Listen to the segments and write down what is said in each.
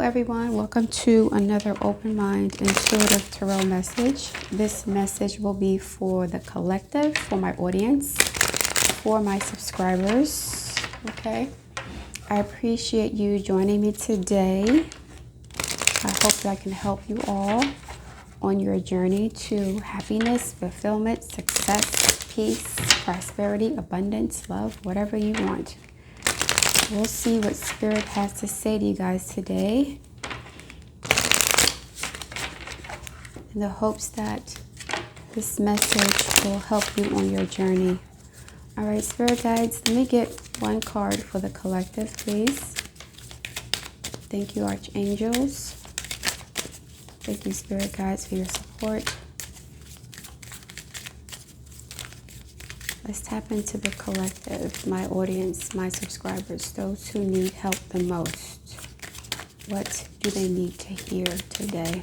everyone, welcome to another Open Mind Intuitive Tarot message. This message will be for the collective, for my audience, for my subscribers. Okay, I appreciate you joining me today. I hope that I can help you all on your journey to happiness, fulfillment, success, peace, prosperity, abundance, love, whatever you want. We'll see what Spirit has to say to you guys today, in the hopes that this message will help you on your journey. All right, Spirit guides, let me get one card for the collective, please. Thank you, Archangels. Thank you, Spirit guides, for your support. Let's tap into the collective, my audience, my subscribers, those who need help the most. What do they need to hear today?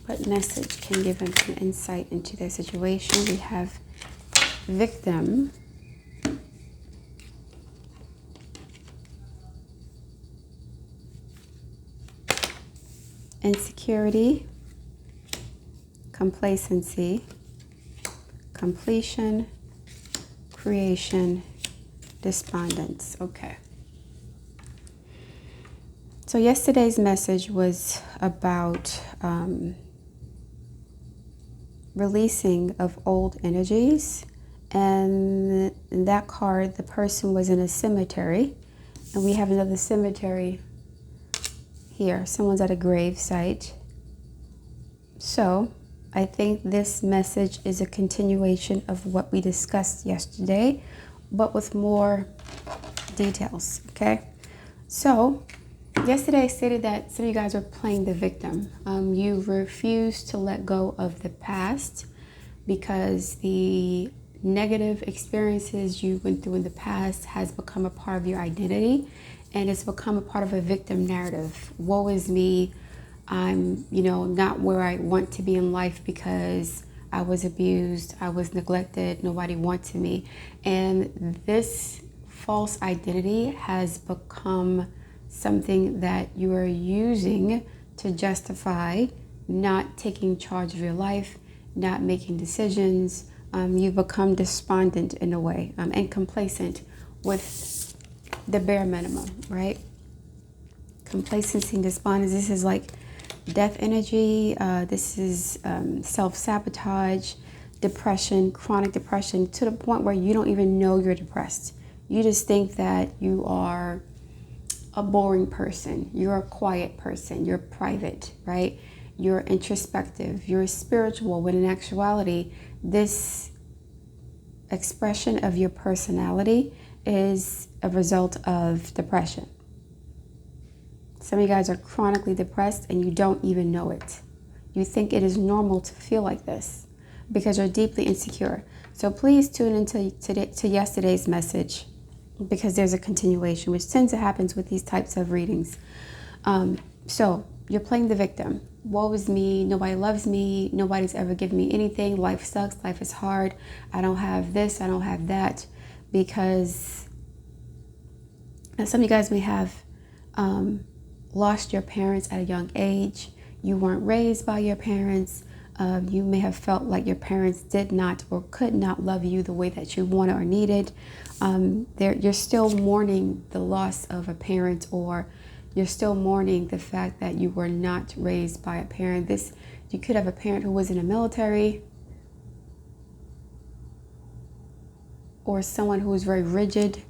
What message can give them some insight into their situation? We have victim, insecurity, complacency, completion, creation, despondence. Okay. So yesterday's message was about releasing of old energies. And in that card, the person was in a cemetery. And we have another cemetery here. Someone's at a grave site. So I think this message is a continuation of what we discussed yesterday, but with more details, okay? So yesterday I stated that some of you guys are playing the victim. You refuse to let go of the past because the negative experiences you went through in the past has become a part of your identity, and it's become a part of a victim narrative. Woe is me. I'm, not where I want to be in life because I was abused, I was neglected, nobody wanted me. And this false identity has become something that you are using to justify not taking charge of your life, not making decisions. You've become despondent in a way, and complacent with the bare minimum, right? Complacency and despondence, this is like death energy. This is self-sabotage, depression, chronic depression, to the point where you don't even know you're depressed. You just think that you are a boring person. You're a quiet person. You're private, right? You're introspective. You're spiritual, when in actuality, this expression of your personality is a result of depression. Some of you guys are chronically depressed and you don't even know it. You think it is normal to feel like this because you're deeply insecure. So please tune into yesterday's message, because there's a continuation, which tends to happen with these types of readings. So you're playing the victim. Woe is me. Nobody loves me. Nobody's ever given me anything. Life sucks. Life is hard. I don't have this. I don't have that. Because some of you guys may have lost your parents at a young age. You weren't raised by your parents. You may have felt like your parents did not or could not love you the way that you wanted or needed. You're still mourning the loss of a parent, or you're still mourning the fact that you were not raised by a parent. You could have a parent who was in the military, or someone who was very rigid,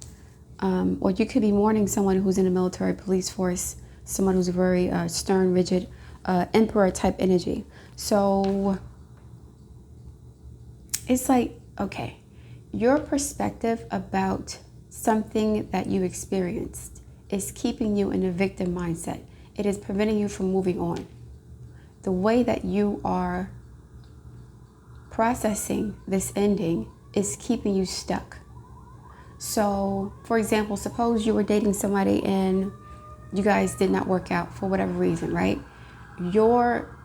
or you could be mourning someone who's in the military, police force, someone who's very stern, rigid, emperor type energy. So it's like, okay, your perspective about something that you experienced is keeping you in a victim mindset. It is preventing you from moving on. The way that you are processing this ending is keeping you stuck. So, for example, suppose you were dating somebody and you guys did not work out for whatever reason, right? Your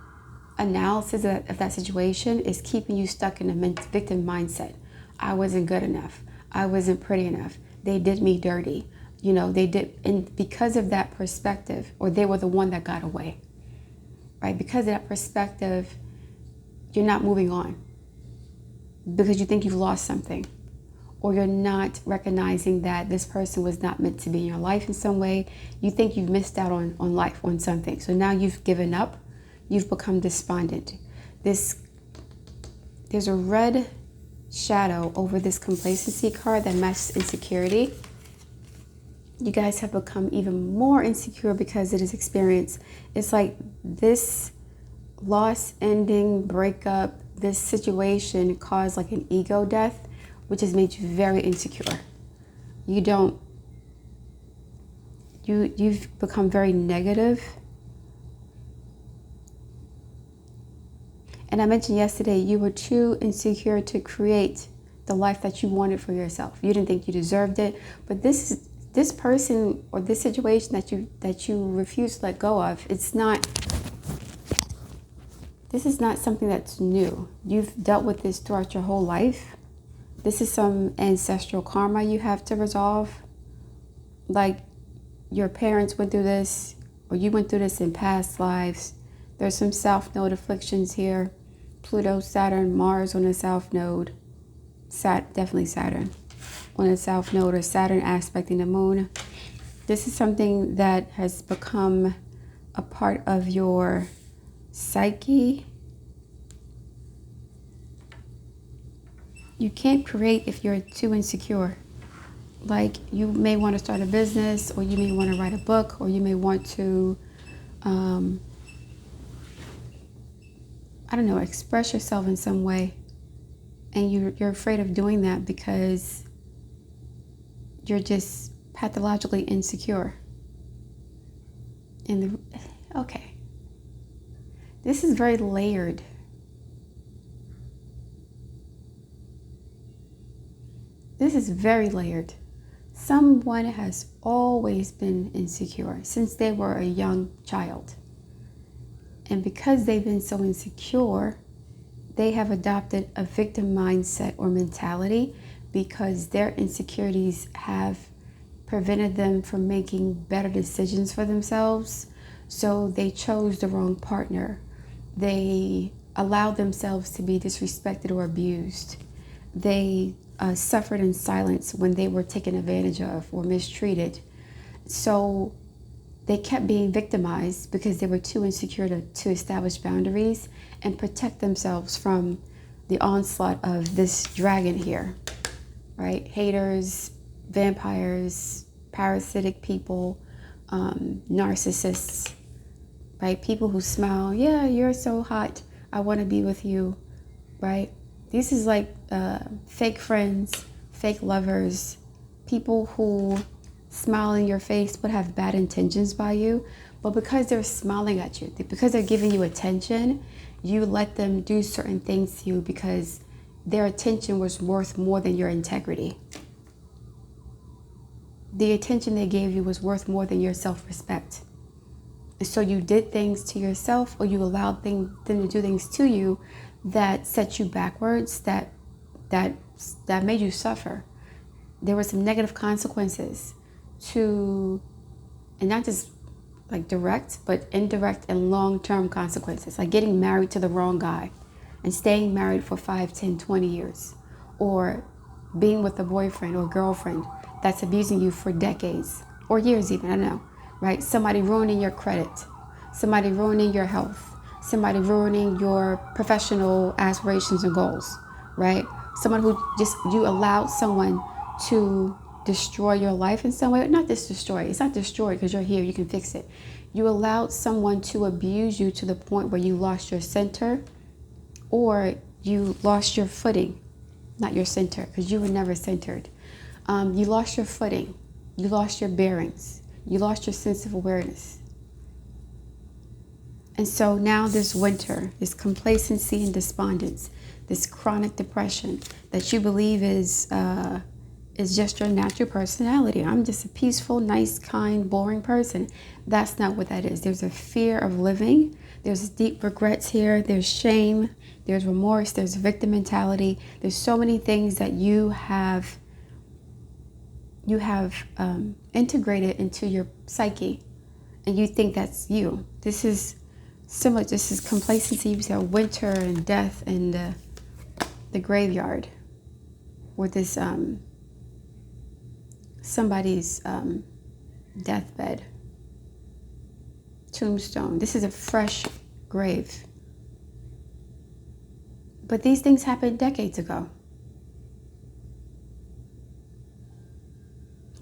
analysis of that situation is keeping you stuck in a victim mindset. I wasn't good enough. I wasn't pretty enough. they did me dirty. They did, and because of that perspective, or they were the one that got away, right? Because of that perspective, you're not moving on because you think you've lost something, or you're not recognizing that this person was not meant to be in your life in some way. You think you've missed out on life, on something. So now you've given up, you've become despondent. There's a red shadow over this complacency card that matches insecurity. You guys have become even more insecure because of this experience. It's like this loss, ending, breakup, this situation caused like an ego death, which has made you very insecure. You've become very negative. And I mentioned yesterday, you were too insecure to create the life that you wanted for yourself. You didn't think you deserved it, but this person or this situation that you refuse to let go of, this is not something that's new. You've dealt with this throughout your whole life. This is some ancestral karma you have to resolve. Like your parents went through this, or you went through this in past lives. There's some south node afflictions here. Pluto, Saturn, Mars on the south node. Definitely Saturn on the south node, or Saturn aspecting the moon. This is something that has become a part of your psyche. You can't create if you're too insecure. Like you may want to start a business, or you may want to write a book, or you may want to, express yourself in some way. And you're afraid of doing that because you're just pathologically insecure. Okay. This is very layered. This is very layered. Someone has always been insecure since they were a young child. And because they've been so insecure, they have adopted a victim mindset or mentality because their insecurities have prevented them from making better decisions for themselves. So they chose the wrong partner. They allowed themselves to be disrespected or abused. They suffered in silence when they were taken advantage of or mistreated. So they kept being victimized because they were too insecure to establish boundaries and protect themselves from the onslaught of this dragon here, right? Haters, vampires, parasitic people, narcissists, right? People who smile, yeah, you're so hot, I want to be with you, right? This is like fake friends, fake lovers, people who smile in your face but have bad intentions by you. But because they're smiling at you, because they're giving you attention, you let them do certain things to you because their attention was worth more than your integrity. The attention they gave you was worth more than your self-respect. And so you did things to yourself, or you allowed them to do things to you that set you backwards, that made you suffer. There were some negative consequences to, and not just like direct, but indirect and long-term consequences, like getting married to the wrong guy and staying married for 5, 10, 20 years, or being with a boyfriend or girlfriend that's abusing you for decades or years even, I don't know, right? Somebody ruining your credit, somebody ruining your health, somebody ruining your professional aspirations and goals, right? Someone who you allowed someone to destroy your life in some way. Not just destroy, it's not destroy because you're here, you can fix it. You allowed someone to abuse you to the point where you lost your center, or you lost your footing, not your center, because you were never centered. You lost your footing, you lost your bearings, you lost your sense of awareness. And so now this winter, this complacency and despondence, this chronic depression that you believe is just your natural personality. I'm just a peaceful, nice, kind, boring person. That's not what that is. There's a fear of living. There's deep regrets here. There's shame. There's remorse. There's victim mentality. There's so many things that you have you have integrated into your psyche, and you think that's you. This is similar. This is complacency. You said winter and death and the graveyard, or this somebody's deathbed, tombstone. This is a fresh grave. But these things happened decades ago.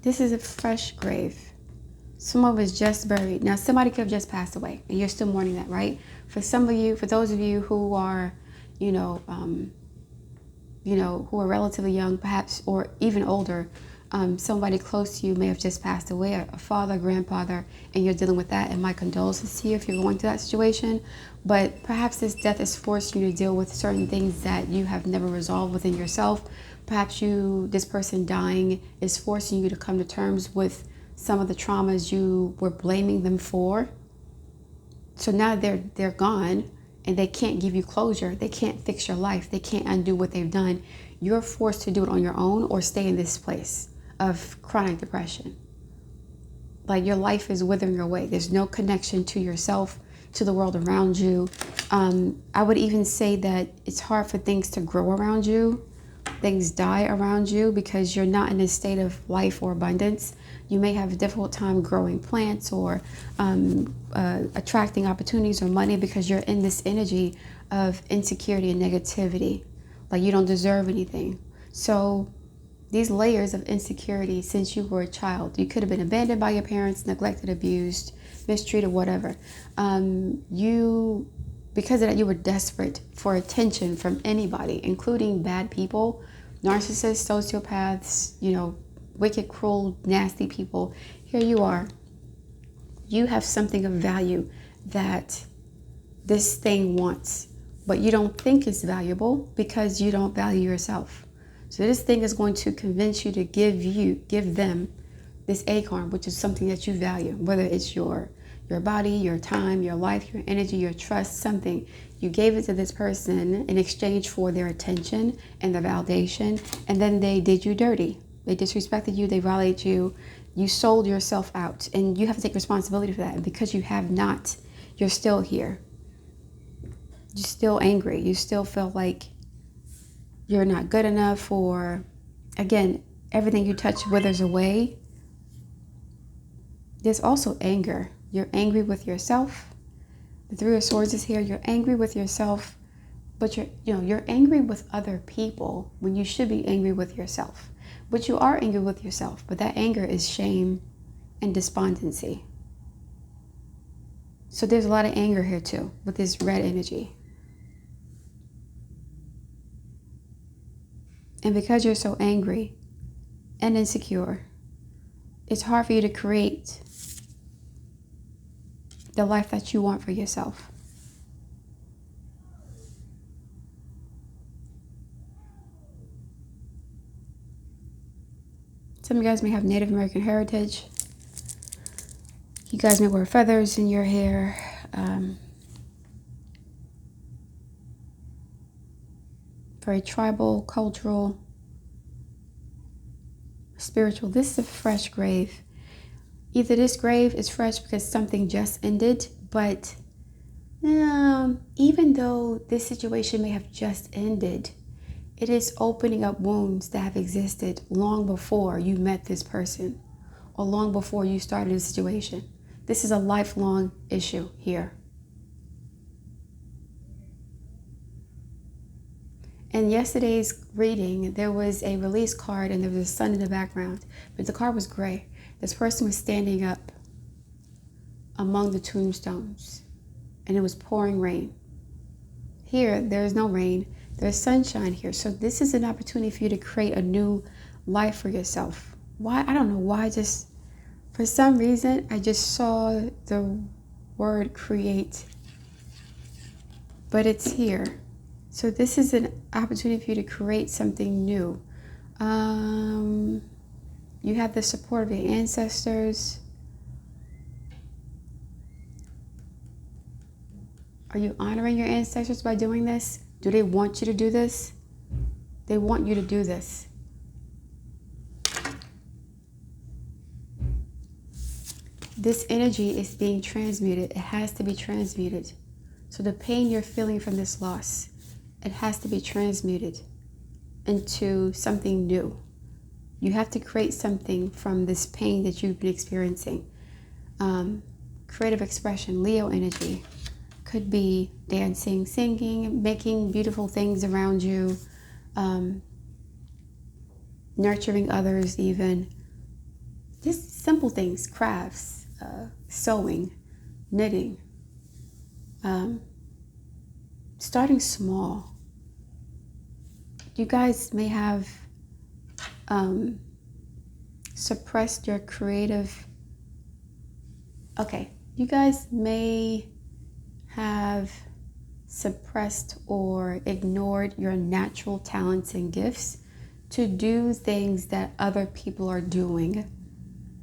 This is a fresh grave. Someone was just buried. Now, somebody could have just passed away, and you're still mourning that, right? For some of you, for those of you who are, who are relatively young, perhaps, or even older, somebody close to you may have just passed away, a father, grandfather, and you're dealing with that. And my condolences to you if you're going through that situation. But perhaps this death is forcing you to deal with certain things that you have never resolved within yourself. Perhaps this person dying is forcing you to come to terms with some of the traumas you were blaming them for. So now they're gone, and they can't give you closure. They can't fix your life. They can't undo what they've done. You're forced to do it on your own, or stay in this place of chronic depression. Like your life is withering away. There's no connection to yourself, to the world around you. I would even say that it's hard for things to grow around you. Things die around you because you're not in a state of life or abundance. You may have a difficult time growing plants or attracting opportunities or money because you're in this energy of insecurity and negativity. Like you don't deserve anything. So these layers of insecurity since you were a child, you could have been abandoned by your parents, neglected, abused, mistreated, whatever. Because of that, you were desperate for attention from anybody, including bad people, narcissists, sociopaths, wicked, cruel, nasty people. Here you are. You have something of value that this thing wants, but you don't think it's valuable because you don't value yourself. So this thing is going to convince you to give them this acorn, which is something that you value, whether it's your body, your time, your life, your energy, your trust, something. You gave it to this person in exchange for their attention and their validation, and then they did you dirty. They disrespected you, they violated you, you sold yourself out, and you have to take responsibility for that. And because you have not, you're still here. You're still angry. You still feel like you're not good enough, or again, everything you touch withers away. There's also anger. You're angry with yourself. The Three of Swords is here. You're angry with yourself, but you're angry with other people when you should be angry with yourself. But you are angry with yourself, but that anger is shame and despondency. So there's a lot of anger here too with this red energy. And because you're so angry and insecure, it's hard for you to create the life that you want for yourself. Some of you guys may have Native American heritage. You guys may wear feathers in your hair. Very tribal, cultural, spiritual. This is a fresh grave. Either this grave is fresh because something just ended, but even though this situation may have just ended, it is opening up wounds that have existed long before you met this person or long before you started a situation. This is a lifelong issue here. In yesterday's reading, there was a release card and there was a sun in the background, but the card was gray. This person was standing up among the tombstones, and it was pouring rain. Here, there is no rain. There's sunshine here. So this is an opportunity for you to create a new life for yourself. Why? I don't know why. Just for some reason, I just saw the word create, but it's here. So this is an opportunity for you to create something new. You have the support of your ancestors. Are you honoring your ancestors by doing this? Do they want you to do this? They want you to do this. This energy is being transmuted. It has to be transmuted. So the pain you're feeling from this loss, it has to be transmuted into something new. You have to create something from this pain that you've been experiencing. Creative expression, Leo energy, could be dancing, singing, making beautiful things around you, nurturing others even. Just simple things, crafts, sewing, knitting, starting small. You guys may have suppressed your creative. You guys may have suppressed or ignored your natural talents and gifts to do things that other people are doing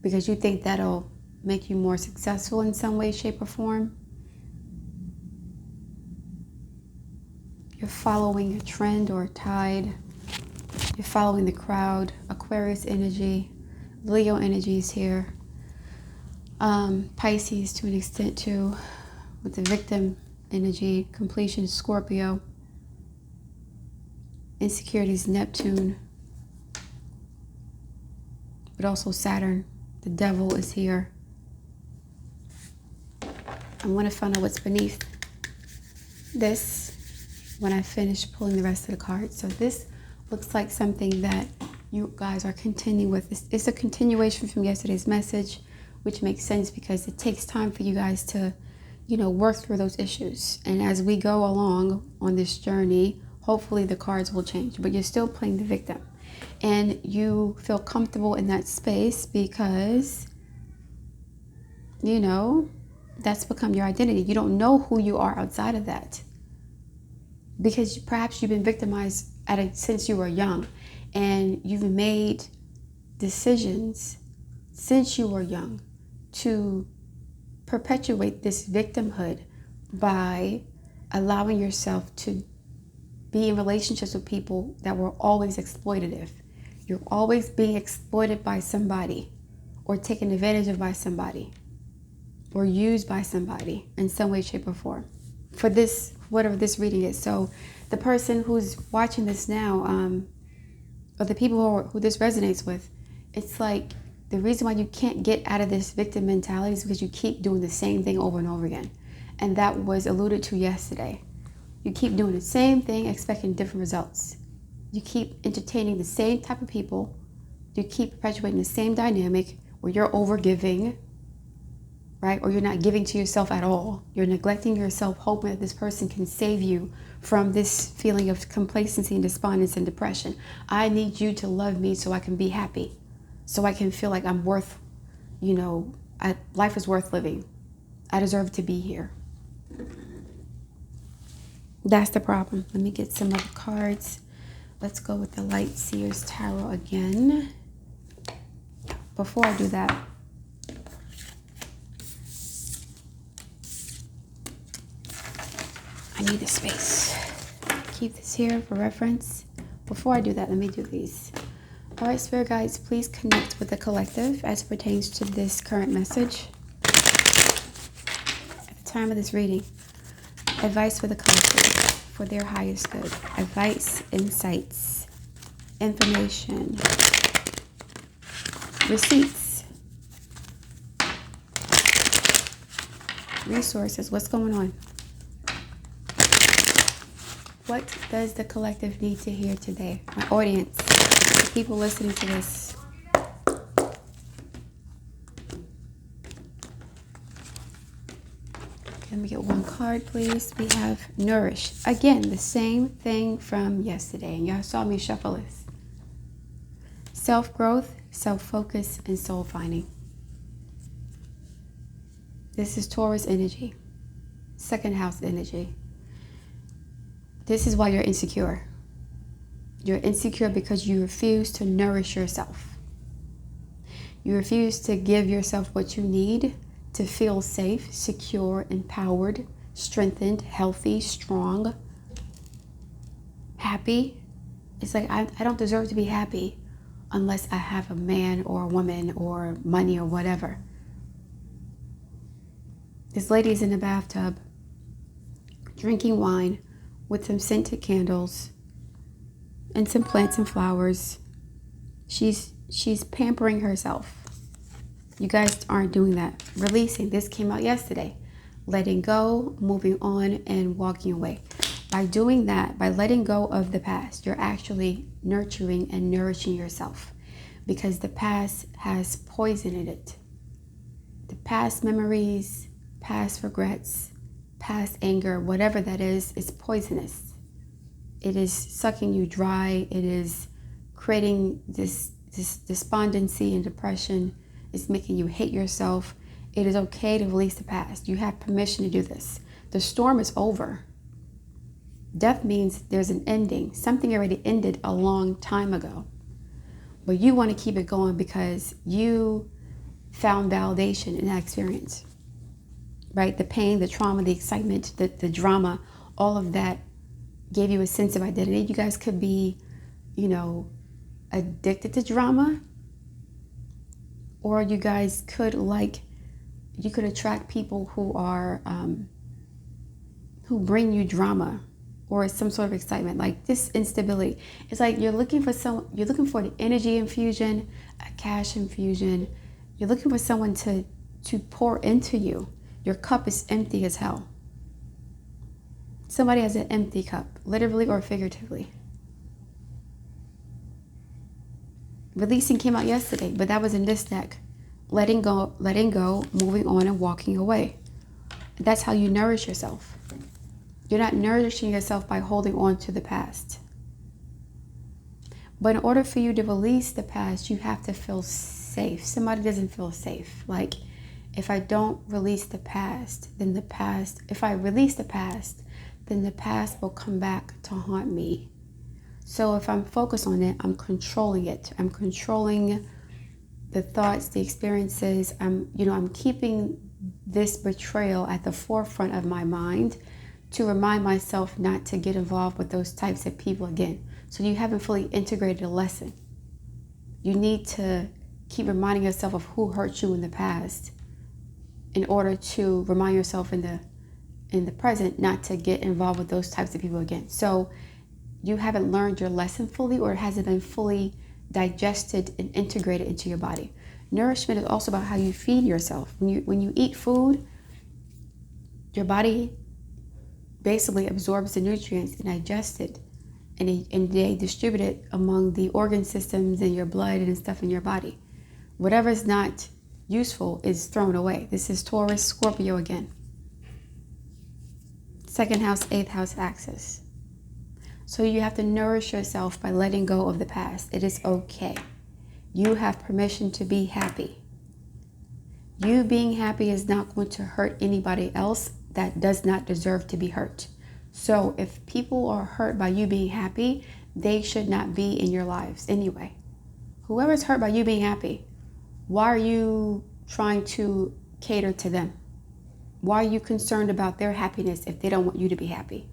because you think that'll make you more successful in some way, shape, or form. You're following a trend or a tide. You're following the crowd. Aquarius energy, Leo energy is here. Pisces to an extent too, with the victim energy, completion, Scorpio. Insecurities, Neptune. But also Saturn. The devil is here. I want to find out what's beneath this when I finish pulling the rest of the cards. So this looks like something that you guys are continuing with. It's a continuation from yesterday's message, which makes sense because it takes time for you guys to, work through those issues. And as we go along on this journey, hopefully the cards will change, but you're still playing the victim. And you feel comfortable in that space because, that's become your identity. You don't know who you are outside of that. Because perhaps you've been victimized since you were young. And you've made decisions since you were young to perpetuate this victimhood by allowing yourself to be in relationships with people that were always exploitative. You're always being exploited by somebody or taken advantage of by somebody or used by somebody in some way, shape, or form for this, whatever this reading is. So the person who's watching this now, or the people who this resonates with, it's like the reason why you can't get out of this victim mentality is because you keep doing the same thing over and over again. And that was alluded to yesterday. You keep doing the same thing, expecting different results. You keep entertaining the same type of people. You keep perpetuating the same dynamic where you're overgiving, right? Or you're not giving to yourself at all. You're neglecting yourself, hoping that this person can save you from this feeling of complacency and despondence and depression. I need you to love me so I can be happy, so I can feel like I'm worth, life is worth living. I deserve to be here. That's the problem. Let me get some other cards. Let's go with the Light Seers Tarot again. Before I do that, I need the space. Keep this here for reference. Before I do that, let me do these. All right, Spirit Guides, please connect with the collective as pertains to this current message. At the time of this reading, advice for the collective for their highest good. Advice, insights, information, receipts, resources. What's going on? What does the collective need to hear today? My audience, the people listening to this. Let me get one card, please. We have Nourish. Again, the same thing from yesterday. And y'all saw me shuffle this. Self-growth, self-focus, and soul finding. This is Taurus energy. Second house energy. This is why you're insecure. You're insecure because you refuse to nourish yourself. You refuse to give yourself what you need to feel safe, secure, empowered, strengthened, healthy, strong, happy. It's like, I don't deserve to be happy unless I have a man or a woman or money or whatever. This lady's in the bathtub, drinking wine with some scented candles and some plants and flowers. She's pampering herself. You guys aren't doing that. Releasing. This came out yesterday. Letting go, moving on, and walking away. By doing that, by letting go of the past, you're actually nurturing and nourishing yourself, because the past has poison in it. The past memories, past regrets, past anger, whatever that is poisonous. It is sucking you dry. It is creating this despondency and depression. It's making you hate yourself. It is okay to release the past. You have permission to do this. The storm is over. Death means there's an ending. Something already ended a long time ago. But you want to keep it going because you found validation in that experience. Right? The pain, the trauma, the excitement, the drama, all of that gave you a sense of identity. You guys could be, addicted to drama. Or you guys could you could attract people who are, who bring you drama or some sort of excitement, like this instability. It's like you're looking for an energy infusion, a cash infusion. You're looking for someone to pour into you. Your cup is empty as hell. Somebody has an empty cup, literally or figuratively. Releasing came out yesterday, but that was in this deck. Letting go, moving on, and walking away. That's how you nourish yourself. You're not nourishing yourself by holding on to the past. But in order for you to release the past, you have to feel safe. Somebody doesn't feel safe. Like, if I don't release the past, if I release the past, then the past will come back to haunt me. So if I'm focused on it, I'm controlling it. I'm controlling the thoughts, the experiences. I'm keeping this betrayal at the forefront of my mind to remind myself not to get involved with those types of people again. So you haven't fully integrated a lesson. You need to keep reminding yourself of who hurt you in the past in order to remind yourself in the present not to get involved with those types of people again. So you haven't learned your lesson fully, or it hasn't been fully digested and integrated into your body. Nourishment is also about how you feed yourself. When you eat food, your body basically absorbs the nutrients and digests it, and they distribute it among the organ systems and your blood and stuff in your body. Whatever is not useful is thrown away. This is Taurus, Scorpio again. Second house, 8th house axis. So you have to nourish yourself by letting go of the past. It is okay. You have permission to be happy. You being happy is not going to hurt anybody else that does not deserve to be hurt. So if people are hurt by you being happy, they should not be in your lives anyway. Whoever's hurt by you being happy, why are you trying to cater to them? Why are you concerned about their happiness if they don't want you to be happy?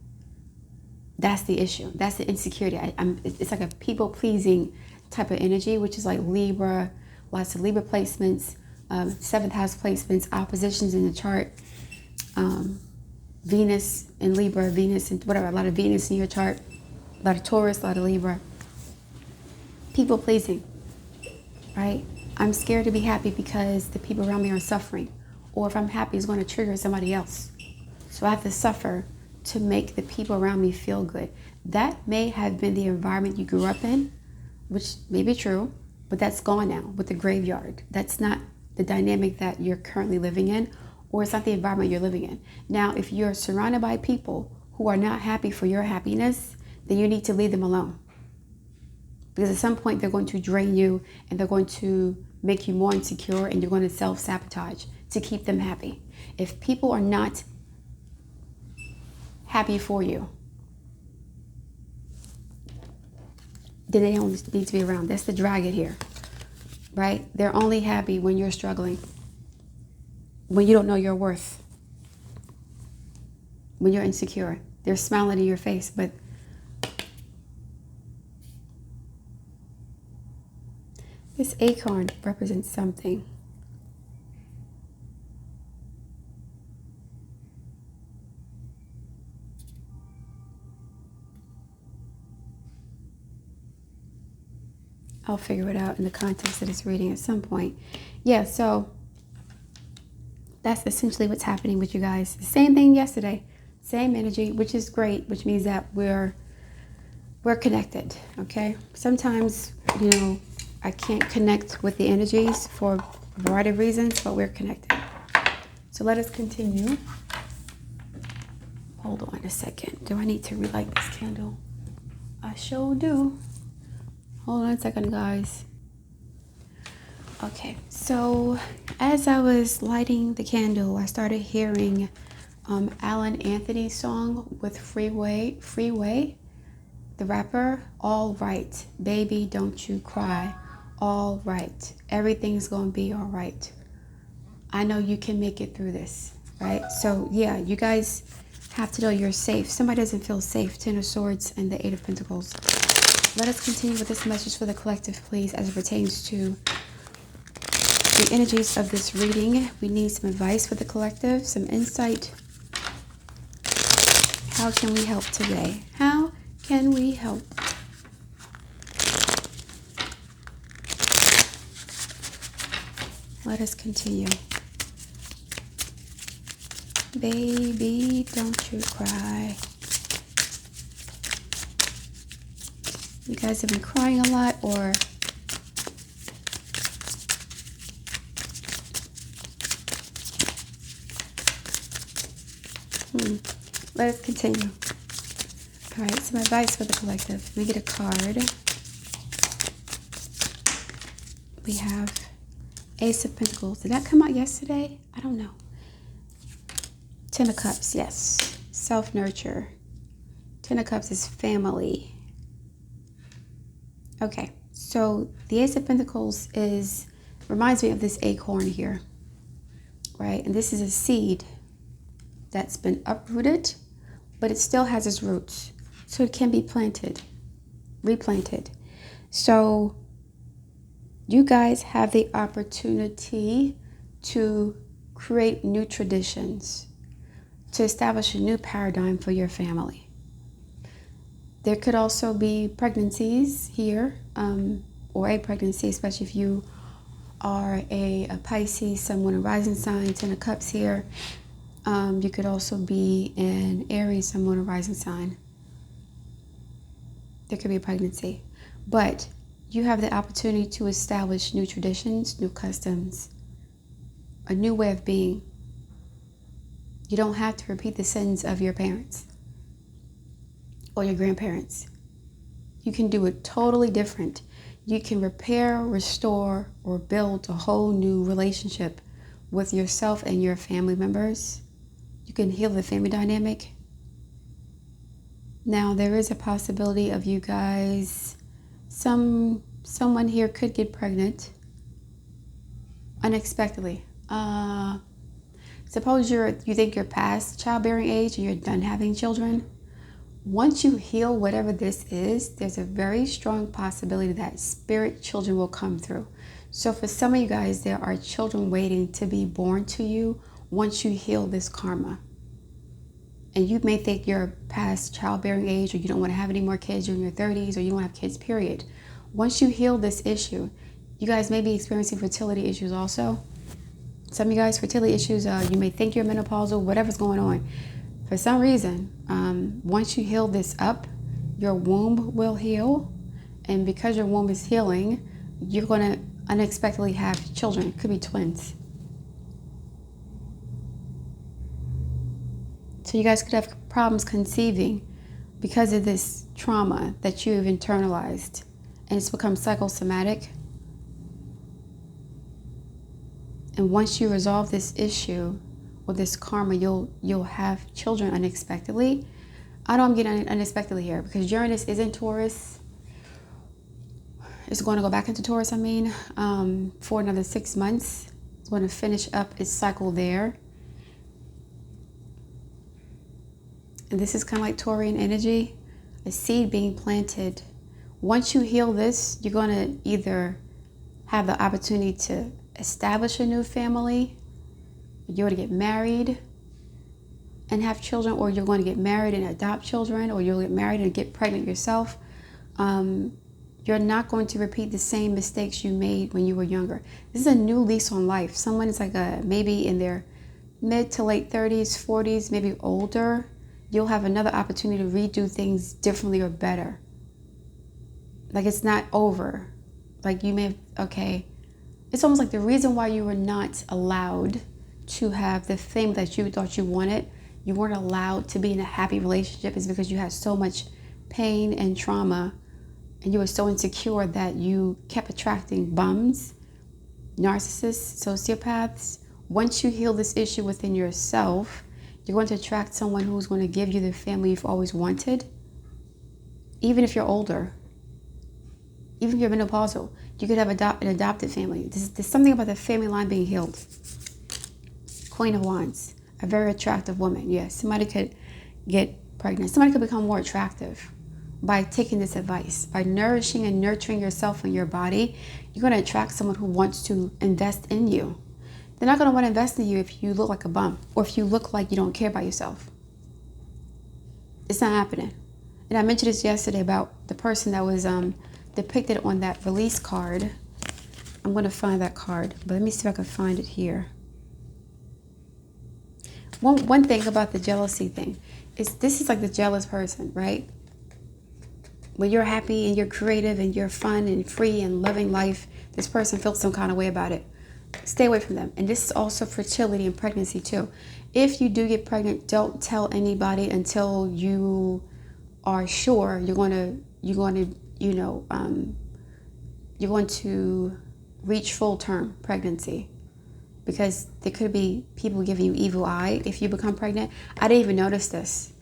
That's the issue. That's the insecurity. It's like a people-pleasing type of energy, which is like Libra, lots of Libra placements, 7th house placements, oppositions in the chart, Venus in Libra, Venus and whatever, a lot of Venus in your chart, a lot of Taurus, a lot of Libra. People-pleasing, right? I'm scared to be happy because the people around me are suffering. Or if I'm happy, it's going to trigger somebody else. So I have to suffer to make the people around me feel good. That may have been the environment you grew up in, which may be true, but that's gone now with the graveyard. That's not the dynamic that you're currently living in, or it's not the environment you're living in. Now, if you're surrounded by people who are not happy for your happiness, then you need to leave them alone. Because at some point they're going to drain you and they're going to make you more insecure, and you're going to self-sabotage to keep them happy. If people are not happy for you, then they don't need to be around. That's the dragon here, right? They're only happy when you're struggling, when you don't know your worth, when you're insecure. They're smiling in your face, but this acorn represents something. I'll figure it out in the context of this reading at some point. Yeah, so that's essentially what's happening with you guys. The same thing yesterday, same energy, which is great, which means that we're connected, okay? Sometimes, you know, I can't connect with the energies for a variety of reasons, but we're connected. So let us continue. Hold on a second. Do I need to relight this candle? I sure do. Hold on a second, guys. Okay, so as I was lighting the candle, I started hearing Alan Anthony's song with Freeway, the rapper. All right, baby, don't you cry. All right, everything's gonna be all right. I know you can make it through this, right? So yeah, you guys have to know you're safe. Somebody doesn't feel safe. Ten of Swords and the Eight of Pentacles. Let us continue with this message for the collective, please, as it pertains to the energies of this reading. We need some advice for the collective, some insight. How can we help today? How can we help? Let us continue. Baby, don't you cry. You guys have been crying a lot, or let us continue. All right, some advice for the collective. Let me get a card. We have Ace of Pentacles. Did that come out yesterday? I don't know. Ten of Cups, yes. Self-nurture. Ten of Cups is family. Okay, so the Ace of Pentacles reminds me of this acorn here, right? And this is a seed that's been uprooted, but it still has its roots. So it can be planted, replanted. So you guys have the opportunity to create new traditions, to establish a new paradigm for your family. There could also be pregnancies here, or a pregnancy, especially if you are a Pisces, someone a rising sign, Ten of Cups here. You could also be an Aries, someone a rising sign. There could be a pregnancy. But you have the opportunity to establish new traditions, new customs, a new way of being. You don't have to repeat the sins of your parents or your grandparents. You can do it totally different. You can repair, restore, or build a whole new relationship with yourself and your family members. You can heal the family dynamic. Now, there is a possibility of you guys, someone here could get pregnant unexpectedly. Suppose you think you're past childbearing age and you're done having children. Once you heal whatever this is, there's a very strong possibility that spirit children will come through. So for some of you guys, there are children waiting to be born to you once you heal this karma. And you may think you're past childbearing age, or you don't want to have any more kids, you're in your 30s, or you don't have kids, period. Once you heal this issue, you guys may be experiencing fertility issues also. Some of you guys, fertility issues, you may think you're menopausal, whatever's going on. For some reason, once you heal this up, your womb will heal. And because your womb is healing, you're going to unexpectedly have children. It could be twins. So you guys could have problems conceiving because of this trauma that you've internalized. And it's become psychosomatic. And once you resolve this issue, with this karma, you'll have children unexpectedly. I know I'm getting unexpectedly here because Uranus is in Taurus. It's going to go back into Taurus, for another 6 months. It's going to finish up its cycle there. And this is kind of like Taurian energy, a seed being planted. Once you heal this, you're going to either have the opportunity to establish a new family, you're going to get married and have children, or you're going to get married and adopt children, or you'll get married and get pregnant yourself. You're not going to repeat the same mistakes you made when you were younger. This is a new lease on life. Someone is like maybe in their mid to late 30s, 40s, maybe older. You'll have another opportunity to redo things differently or better. Like it's not over. Like you may have, okay. It's almost like the reason why you were not allowed to have the thing that you thought you wanted, you weren't allowed to be in a happy relationship, is because you had so much pain and trauma, and you were so insecure that you kept attracting bums, narcissists, sociopaths. Once you heal this issue within yourself, you're going to attract someone who's going to give you the family you've always wanted, even if you're older. Even if you're menopausal, you could have an adopted family. There's something about the family line being healed. Queen of Wands, a very attractive woman. Yes, somebody could get pregnant. Somebody could become more attractive by taking this advice. By nourishing and nurturing yourself and your body, you're going to attract someone who wants to invest in you. They're not going to want to invest in you if you look like a bum or if you look like you don't care about yourself. It's not happening. And I mentioned this yesterday about the person that was depicted on that release card. I'm going to find that card, but let me see if I can find it here. One thing about the jealousy thing is this is like the jealous person, right? When you're happy and you're creative and you're fun and free and loving life, this person feels some kind of way about it. Stay away from them. And this is also fertility and pregnancy too. If you do get pregnant, don't tell anybody until you are sure you're going to reach full term pregnancy, because there could be people giving you evil eye if you become pregnant. I didn't even notice this.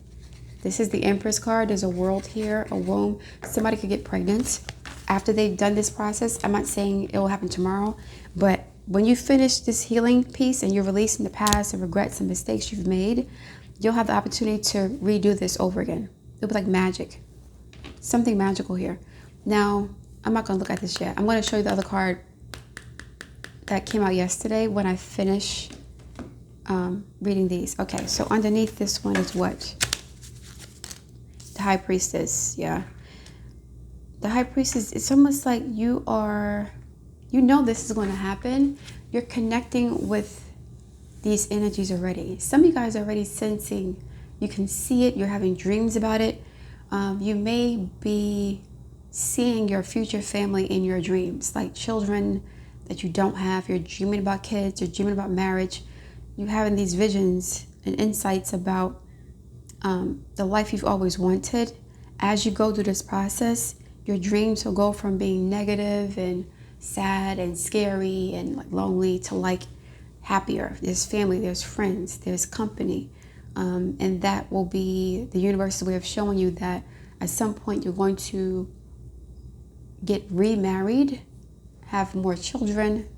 This is the Empress card. There's a world here, a womb. Somebody could get pregnant after they've done this process. I'm not saying it will happen tomorrow, but when you finish this healing piece and you're releasing the past and regrets and mistakes you've made, you'll have the opportunity to redo this over again. It'll be like magic. Something magical here. Now, I'm not going to look at this yet. I'm going to show you the other card that came out yesterday when I finish reading these. Okay, so underneath this one is what? The High Priestess, yeah. The High Priestess, it's almost like you know this is going to happen. You're connecting with these energies already. Some of you guys are already sensing, you can see it, you're having dreams about it. You may be seeing your future family in your dreams, like children that you don't have. You're dreaming about kids, you're dreaming about marriage. You're having these visions and insights about the life you've always wanted. As you go through this process, your dreams will go from being negative and sad and scary and like lonely to like happier. There's family, there's friends, there's company. And that will be the universe's way of showing you that at some point you're going to get remarried, have more children,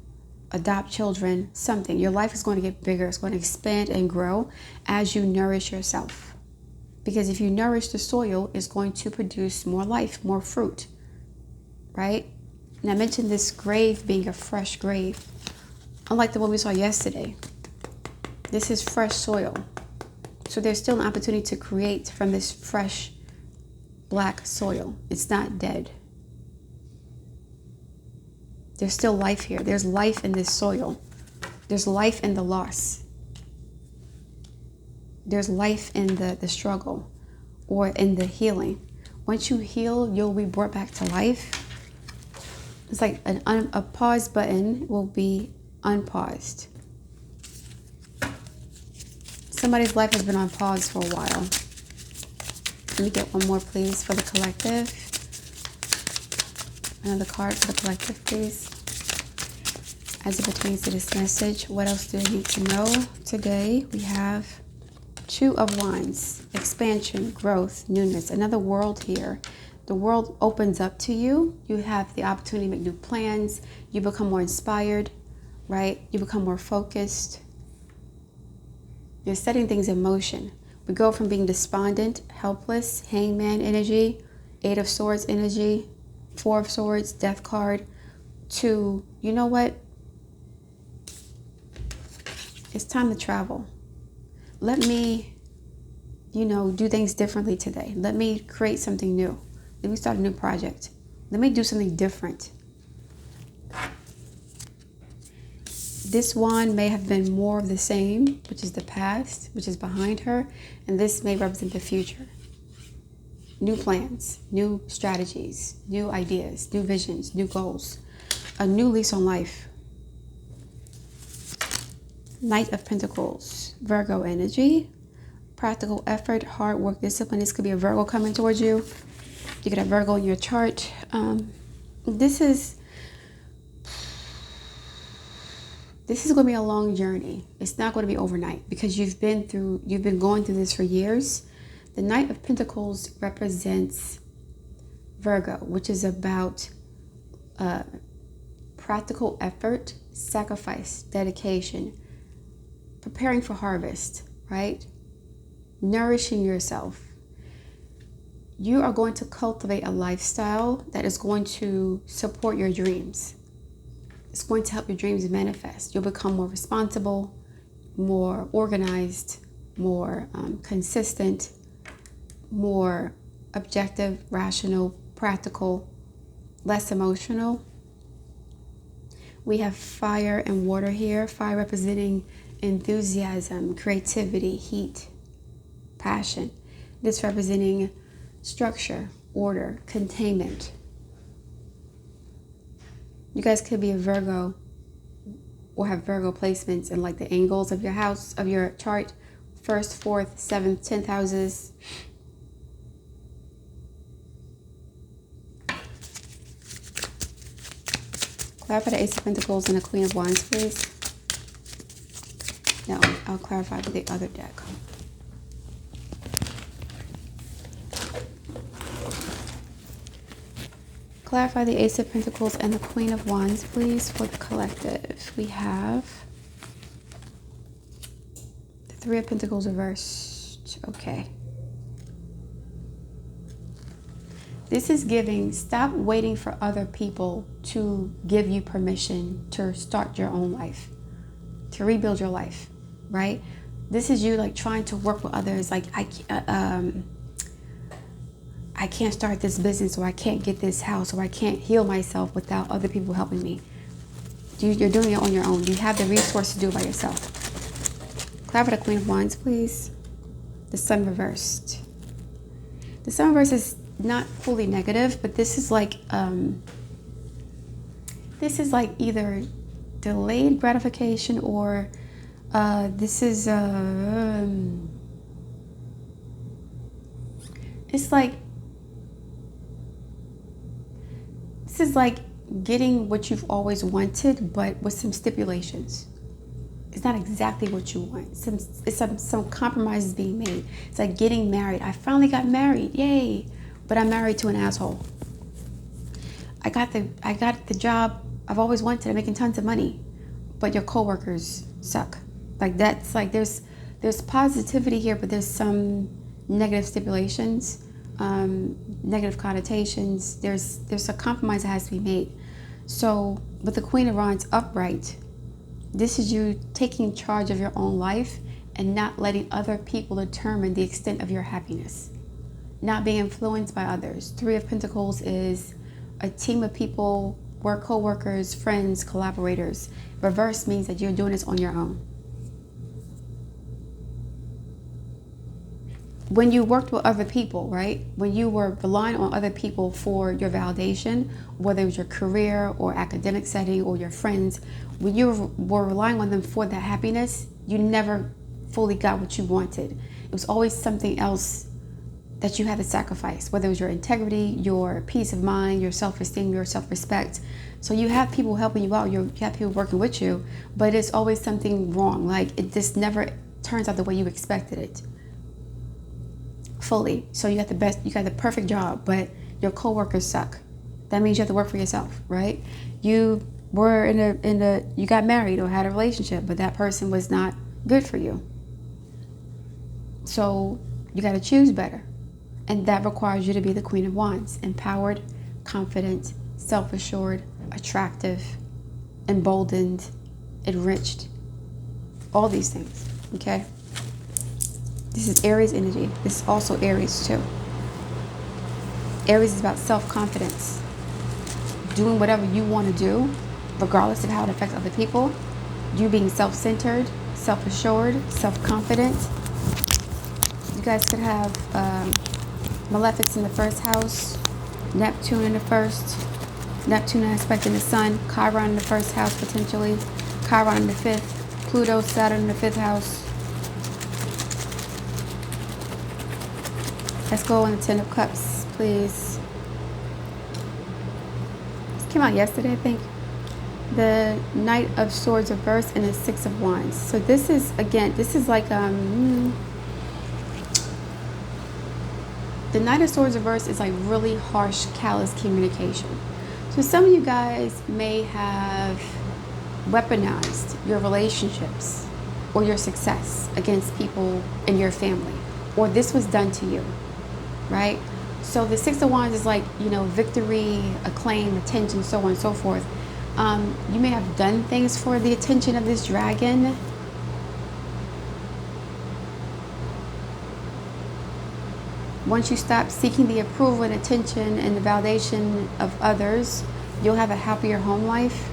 adopt children, something. Your life is going to get bigger. It's going to expand and grow as you nourish yourself. Because if you nourish the soil, it's going to produce more life, more fruit, right? And I mentioned this grave being a fresh grave. Unlike the one we saw yesterday, this is fresh soil. So there's still an opportunity to create from this fresh black soil. It's not dead. There's still life here. There's life in this soil. There's life in the loss. There's life in the struggle or in the healing. Once you heal, you'll be brought back to life. It's like a pause button will be unpaused. Somebody's life has been on pause for a while. Let me get one more, please, for the collective. Another card for the collective, please. As it pertains to this message, what else do I need to know today? We have Two of Wands, expansion, growth, newness, another world here. The world opens up to you. You have the opportunity to make new plans. You become more inspired, right? You become more focused. You're setting things in motion. We go from being despondent, helpless, hangman energy, 8 of Swords energy, 4 of Swords, death card, to, you know what? It's time to travel. Let me, do things differently today. Let me create something new. Let me start a new project. Let me do something different. This wand may have been more of the same, which is the past, which is behind her, and this may represent the future. New plans, new strategies, new ideas, new visions, new goals, a new lease on life. Knight of Pentacles, Virgo energy, practical effort, hard work, discipline. This could be a Virgo coming towards you. You could have Virgo in your chart. This is going to be a long journey. It's not going to be overnight because you've been going through this for years. The Knight of Pentacles represents Virgo, which is about practical effort, sacrifice, dedication, preparing for harvest, right? Nourishing yourself. You are going to cultivate a lifestyle that is going to support your dreams. It's going to help your dreams manifest. You'll become more responsible, more organized, more consistent, more objective, rational, practical, less emotional. We have fire and water here. Fire representing enthusiasm, creativity, heat, passion. This representing structure, order, containment. You guys could be a Virgo or have Virgo placements in like the angles of your house, of your chart, 1st, 4th, 7th, 10th houses. Clarify the Ace of Pentacles and the Queen of Wands, please. No, I'll clarify with the other deck. Clarify the Ace of Pentacles and the Queen of Wands, please, for the collective. We have the Three of Pentacles reversed. Okay. This is giving, stop waiting for other people to give you permission to start your own life, to rebuild your life, right? This is you like trying to work with others. Like, I can't start this business, or I can't get this house, or I can't heal myself without other people helping me. You're doing it on your own. You have the resource to do it by yourself. Clarify the Queen of Wands, please. The Sun reversed. The Sun reversed is not fully negative, but this is like either delayed gratification or this is like getting what you've always wanted, but with some stipulations. It's not exactly what you want. Some compromises being made. It's like getting married. I finally got married, yay! But I'm married to an asshole. I got the job I've always wanted. I'm making tons of money, but your coworkers suck. Like that's like there's positivity here, but there's some negative stipulations. Negative connotations. There's a compromise that has to be made. So with the Queen of Wands upright, this is you taking charge of your own life and not letting other people determine the extent of your happiness, not being influenced by others. Three of Pentacles is a team of people, co-workers, friends, collaborators. Reverse means that you're doing this on your own. When you worked with other people, right? When you were relying on other people for your validation, whether it was your career or academic setting or your friends, when you were relying on them for that happiness, you never fully got what you wanted. It was always something else that you had to sacrifice, whether it was your integrity, your peace of mind, your self-esteem, your self-respect. So you have people helping you out, you have people working with you, but it's always something wrong. Like it just never turns out the way you expected it fully. So you got the perfect job, but your coworkers suck. That means you have to work for yourself, right? You were you got married or had a relationship, but that person was not good for you. So you got to choose better. And that requires you to be the Queen of Wands, empowered, confident, self-assured, attractive, emboldened, enriched, all these things, okay? This is Aries energy. This is also Aries too. Aries is about self-confidence, doing whatever you want to do, regardless of how it affects other people. You being self-centered, self-assured, self-confident. You guys could have malefics in the first house, Neptune in the first, Neptune aspect in the sun, Chiron in the first house potentially, Chiron in the fifth, Pluto, Saturn in the fifth house. Let's go on the Ten of Cups, please. This came out yesterday, I think. The Knight of Swords reversed and the Six of Wands. So this is, again, this is like the Knight of Swords reversed is like really harsh, callous communication. So some of you guys may have weaponized your relationships or your success against people in your family, or this was done to you, right? So the Six of Wands is like, you know, victory, acclaim, attention, so on and so forth. You may have done things for the attention of this dragon. Once you stop seeking the approval and attention and the validation of others, you'll have a happier home life.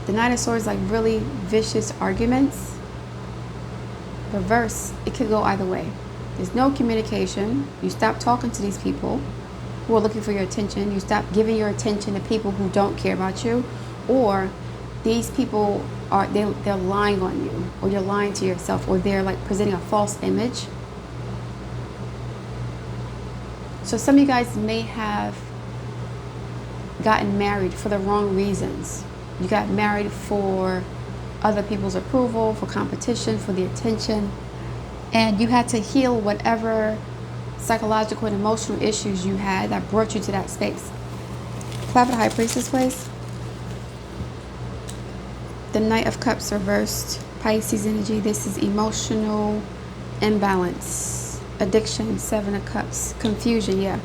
The Knight of Swords, like really vicious arguments. Reverse, it could go either way. There's no communication. You stop talking to these people who are looking for your attention. You stop giving your attention to people who don't care about you, or these people are they're lying on you, or you're lying to yourself, or they're like presenting a false image. So some of you guys may have gotten married for the wrong reasons. You got married for other people's approval, for competition, for the attention, and you had to heal whatever psychological and emotional issues you had that brought you to that space. Clap the High Priestess, please. The Knight of Cups reversed, Pisces energy. This is emotional imbalance, addiction, Seven of Cups, confusion.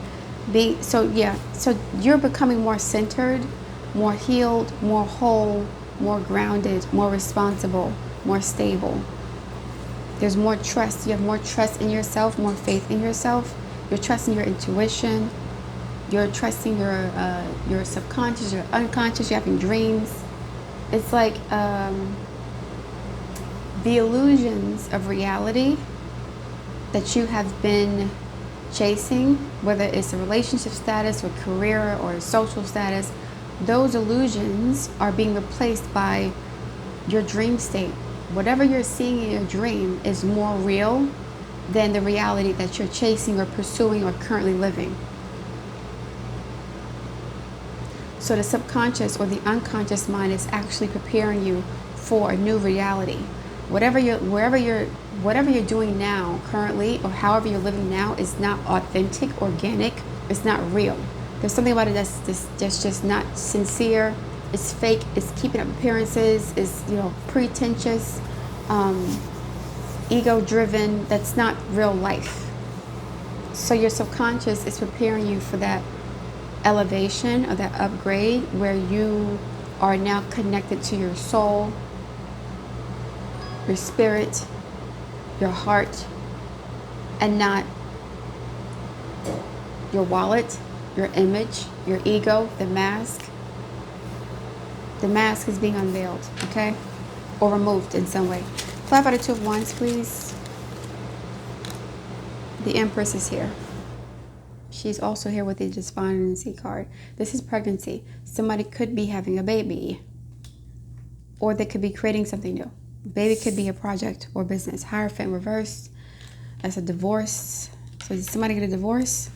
So you're becoming more centered, more healed, more whole, more grounded, more responsible, more stable. There's more trust. You have more trust in yourself, more faith in yourself. You're trusting your intuition. You're trusting your subconscious, your unconscious. You're having dreams. It's like the illusions of reality that you have been chasing, whether it's a relationship status or career or social status, those illusions are being replaced by your dream state. Whatever you're seeing in your dream is more real than the reality that you're chasing or pursuing or currently living. So the subconscious or the unconscious mind is actually preparing you for a new reality. Whatever you're doing now, currently, or however you're living now is not authentic, organic. It's not real. There's something about it that's just not sincere. It's fake. It's keeping up appearances. It's, you know, pretentious, ego-driven. That's not real life. So your subconscious is preparing you for that elevation or that upgrade where you are now connected to your soul, your spirit, your heart, and not your wallet, your image, your ego, the mask. The mask is being unveiled, okay? Or removed in some way. Clap out the Two of Wands, please. The Empress is here. She's also here with the Despondency card. This is pregnancy. Somebody could be having a baby, or they could be creating something new. Baby could be a project or business. Hierophant reversed. That's a divorce. So did somebody get a divorce?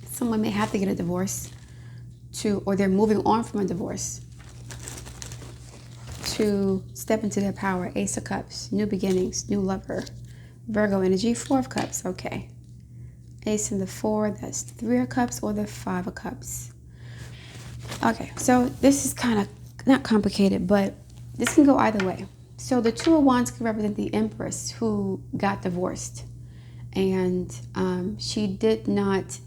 Someone may have to get a divorce or they're moving on from a divorce to step into their power. Ace of Cups, new beginnings, new lover. Virgo energy, Four of Cups, okay. Ace and the Four, that's Three of Cups or the Five of Cups. Okay, so this is kind of not complicated, but this can go either way. So the Two of Wands can represent the Empress who got divorced, and she did not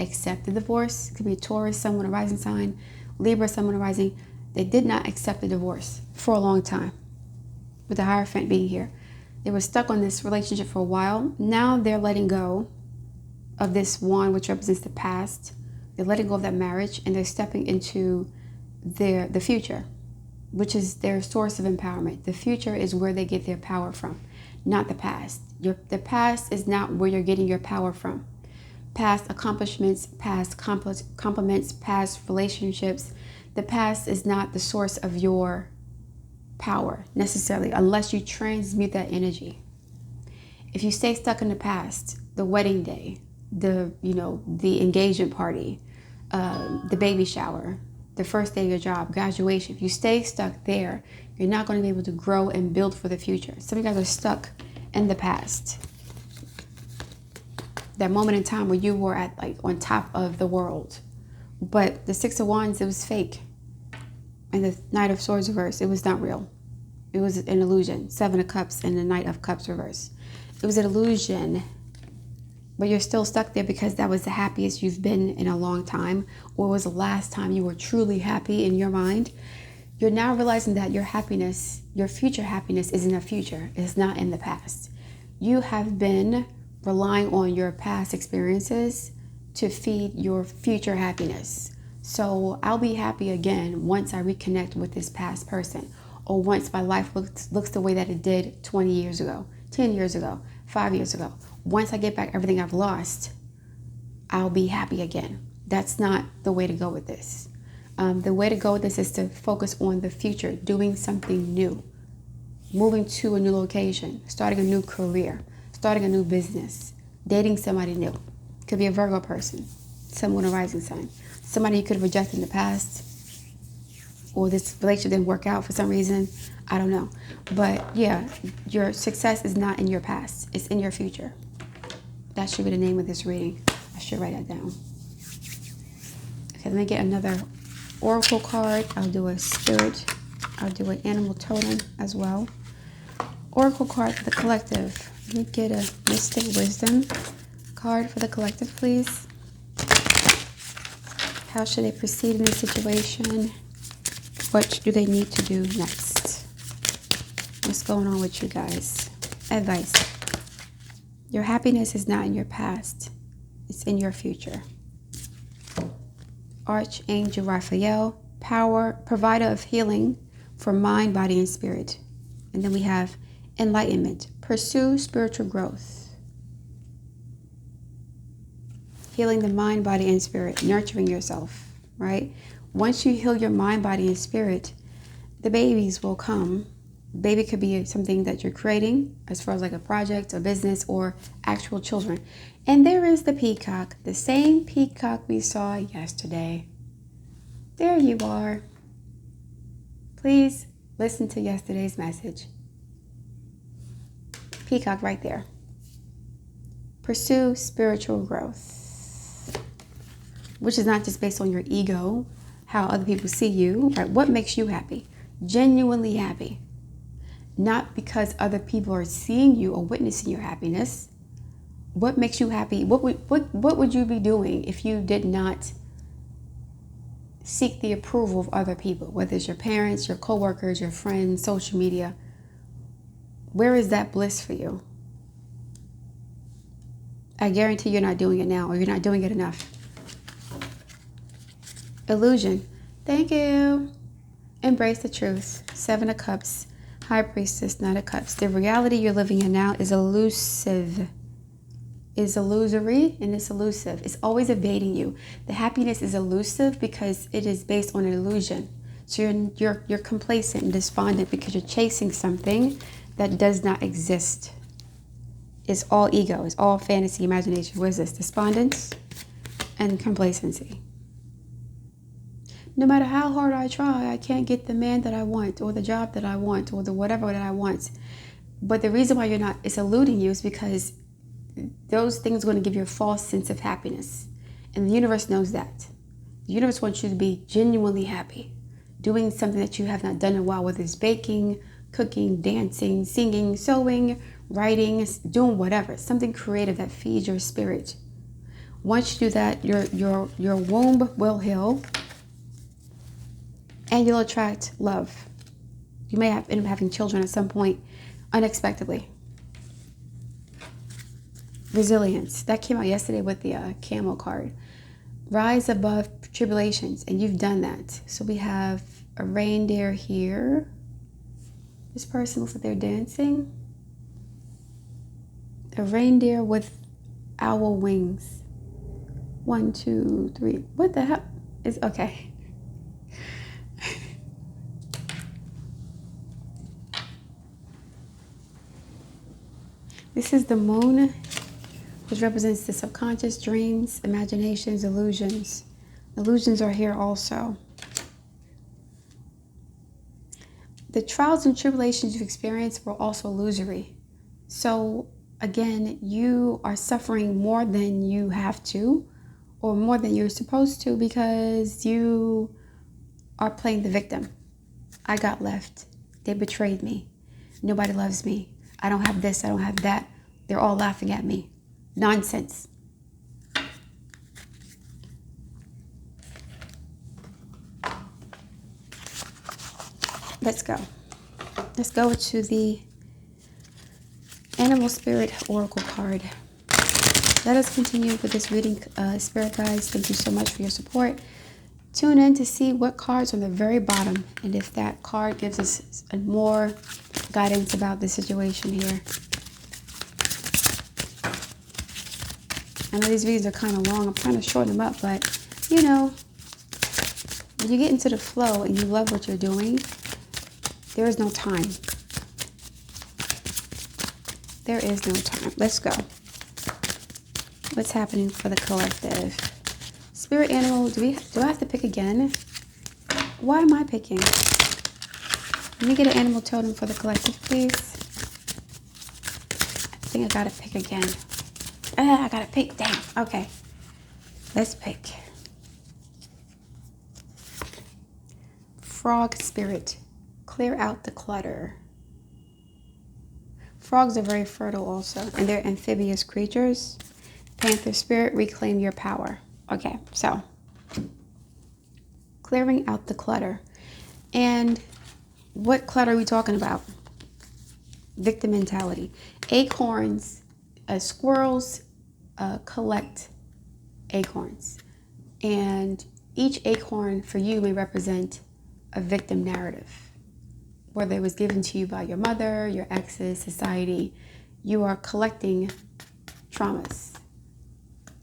accept the divorce. It could be a Taurus, someone a rising sign, Libra, someone a rising. They did not accept the divorce for a long time, with the Hierophant being here. They were stuck on this relationship for a while. Now they're letting go of this wand, which represents the past. They're letting go of that marriage and they're stepping into the future, which is their source of empowerment. The future is where they get their power from, not the past. The past is not where you're getting your power from. Past accomplishments, past compliments, past relationships. The past is not the source of your power necessarily, unless you transmute that energy. If you stay stuck in the past, the wedding day, the engagement party, the baby shower, the first day of your job, graduation, if you stay stuck there, you're not going to be able to grow and build for the future. Some of you guys are stuck in the past. That moment in time where you were at on top of the world. But the Six of Wands, it was fake. And the Knight of Swords reverse, it was not real. It was an illusion. Seven of Cups and the Knight of Cups reverse. It was an illusion. But you're still stuck there because that was the happiest you've been in a long time, or was the last time you were truly happy in your mind. You're now realizing that your happiness, your future happiness, is in the future. It's not in the past. You have been relying on your past experiences to feed your future happiness. So I'll be happy again once I reconnect with this past person, or once my life looks the way that it did 20 years ago, 10 years ago, 5 years ago. Once I get back everything I've lost, I'll be happy again. That's not the way to go with this. The way to go with this is to focus on the future, doing something new, moving to a new location, starting a new career, starting a new business, dating somebody new. Could be a Virgo person, someone a rising sign, somebody you could have rejected in the past, or this relationship didn't work out for some reason. I don't know. But yeah, your success is not in your past. It's in your future. That should be the name of this reading. I should write that down. Okay, let me get another oracle card. I'll do a spirit. I'll do an animal totem as well. Oracle card for the collective. Let me get a mystic wisdom card for the collective, please. How should they proceed in this situation? What do they need to do next? What's going on with you guys? Advice. Your happiness is not in your past. It's in your future. Archangel Raphael, provider of healing for mind, body, and spirit. And then we have enlightenment. Pursue spiritual growth. Healing the mind, body, and spirit. Nurturing yourself, right? Once you heal your mind, body, and spirit, the babies will come. Baby could be something that you're creating as far as like a project, a business, or actual children. And there is the peacock, the same peacock we saw yesterday. There you are. Please listen to yesterday's message. Peacock right there. Pursue spiritual growth, which is not just based on your ego, how other people see you, right? What makes you happy? Genuinely happy. Not because other people are seeing you or witnessing your happiness. What makes you happy? What would you be doing if you did not seek the approval of other people, whether it's your parents, your coworkers, your friends, social media? Where is that bliss for you? I guarantee you're not doing it now, or you're not doing it enough. Illusion. Thank you. Embrace the truth. Seven of Cups. High Priestess, Knight of Cups. The reality you're living in now is elusive. Is illusory, and it's elusive. It's always evading you. The happiness is elusive because it is based on an illusion. So you're complacent and despondent because you're chasing something that does not exist. It's all ego. It's all fantasy, imagination. What is this? Despondence and complacency. No matter how hard I try, I can't get the man that I want, or the job that I want, or the whatever that I want. But the reason why it's eluding you is because those things are going to give you a false sense of happiness. And the universe knows that. The universe wants you to be genuinely happy, doing something that you have not done in a while, whether it's baking, cooking, dancing, singing, sewing, writing, doing whatever, something creative that feeds your spirit. Once you do that, your womb will heal. And you'll attract love. You may end up having children at some point unexpectedly. Resilience. That came out yesterday with the camel card. rise above tribulations, and you've done that. So we have a reindeer here. This person looks like they're dancing. A reindeer with owl wings. 1, 2, 3. What the hell is okay? This is the moon, which represents the subconscious, dreams, imaginations, illusions. Illusions are here also. The trials and tribulations you've experienced were also illusory. So again, you are suffering more than you have to, or more than you're supposed to, because you are playing the victim. I got left. They betrayed me. Nobody loves me. I don't have this. I don't have that. They're all laughing at me. Nonsense. Let's go. Let's go to the Animal Spirit Oracle card. Let us continue with this reading, Spirit guides. Thank you so much for your support. Tune in to see what cards are on the very bottom, and if that card gives us more guidance about the situation here. I know these videos are kind of long. I'm trying to shorten them up, but you know, when you get into the flow and you love what you're doing, there is no time. There is no time. Let's go. What's happening for the collective? Spirit animal, do I have to pick again? Why am I picking? Let me get an animal totem for the collective, please. I think I gotta pick again. I gotta pick. Damn. Okay. Let's pick. Frog spirit. Clear out the clutter. Frogs are very fertile also, and they're amphibious creatures. Panther spirit, reclaim your power. Okay, so clearing out the clutter. And what clutter are we talking about? Victim mentality. Acorns, squirrels collect acorns. And each acorn for you may represent a victim narrative. Whether it was given to you by your mother, your exes, society, you are collecting traumas.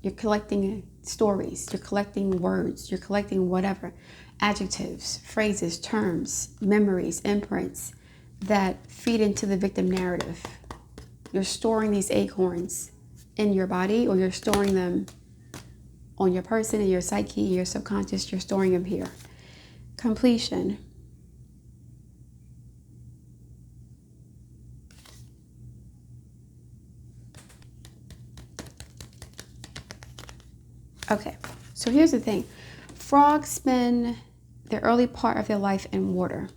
You're collecting stories, you're collecting words, you're collecting whatever, adjectives, phrases, terms, memories, imprints that feed into the victim narrative. You're storing these acorns in your body, or you're storing them on your person, in your psyche, your subconscious, you're storing them here. Completion. Okay, so here's the thing. Frogs spend the early part of their life in water.